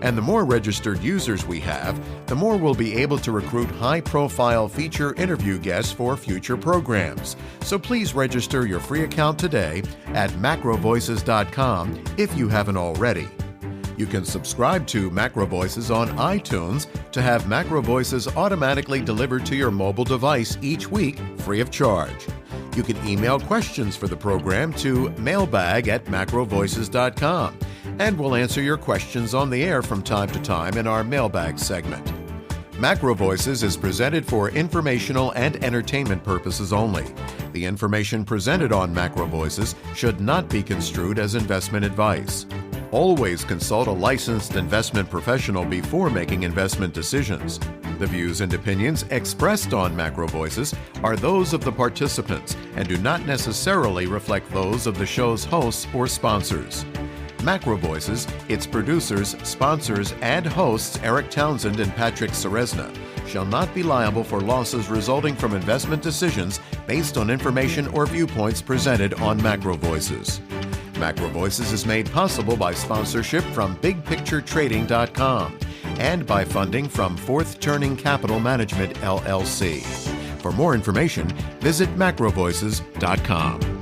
And the more registered users we have, the more we'll be able to recruit high-profile feature interview guests for future programs. So please register your free account today at MacroVoices.com if you haven't already. You can subscribe to MacroVoices on iTunes to have MacroVoices automatically delivered to your mobile device each week free of charge. You can email questions for the program to mailbag@macrovoices.com, and we'll answer your questions on the air from time to time in our mailbag segment. MacroVoices is presented for informational and entertainment purposes only. The information presented on MacroVoices should not be construed as investment advice. Always consult a licensed investment professional before making investment decisions. The views and opinions expressed on MacroVoices are those of the participants and do not necessarily reflect those of the show's hosts or sponsors. MacroVoices, its producers, sponsors, and hosts Eric Townsend and Patrick Ceresna shall not be liable for losses resulting from investment decisions based on information or viewpoints presented on MacroVoices. MacroVoices is made possible by sponsorship from BigPictureTrading.com and by funding from Fourth Turning Capital Management, LLC. For more information, visit MacroVoices.com.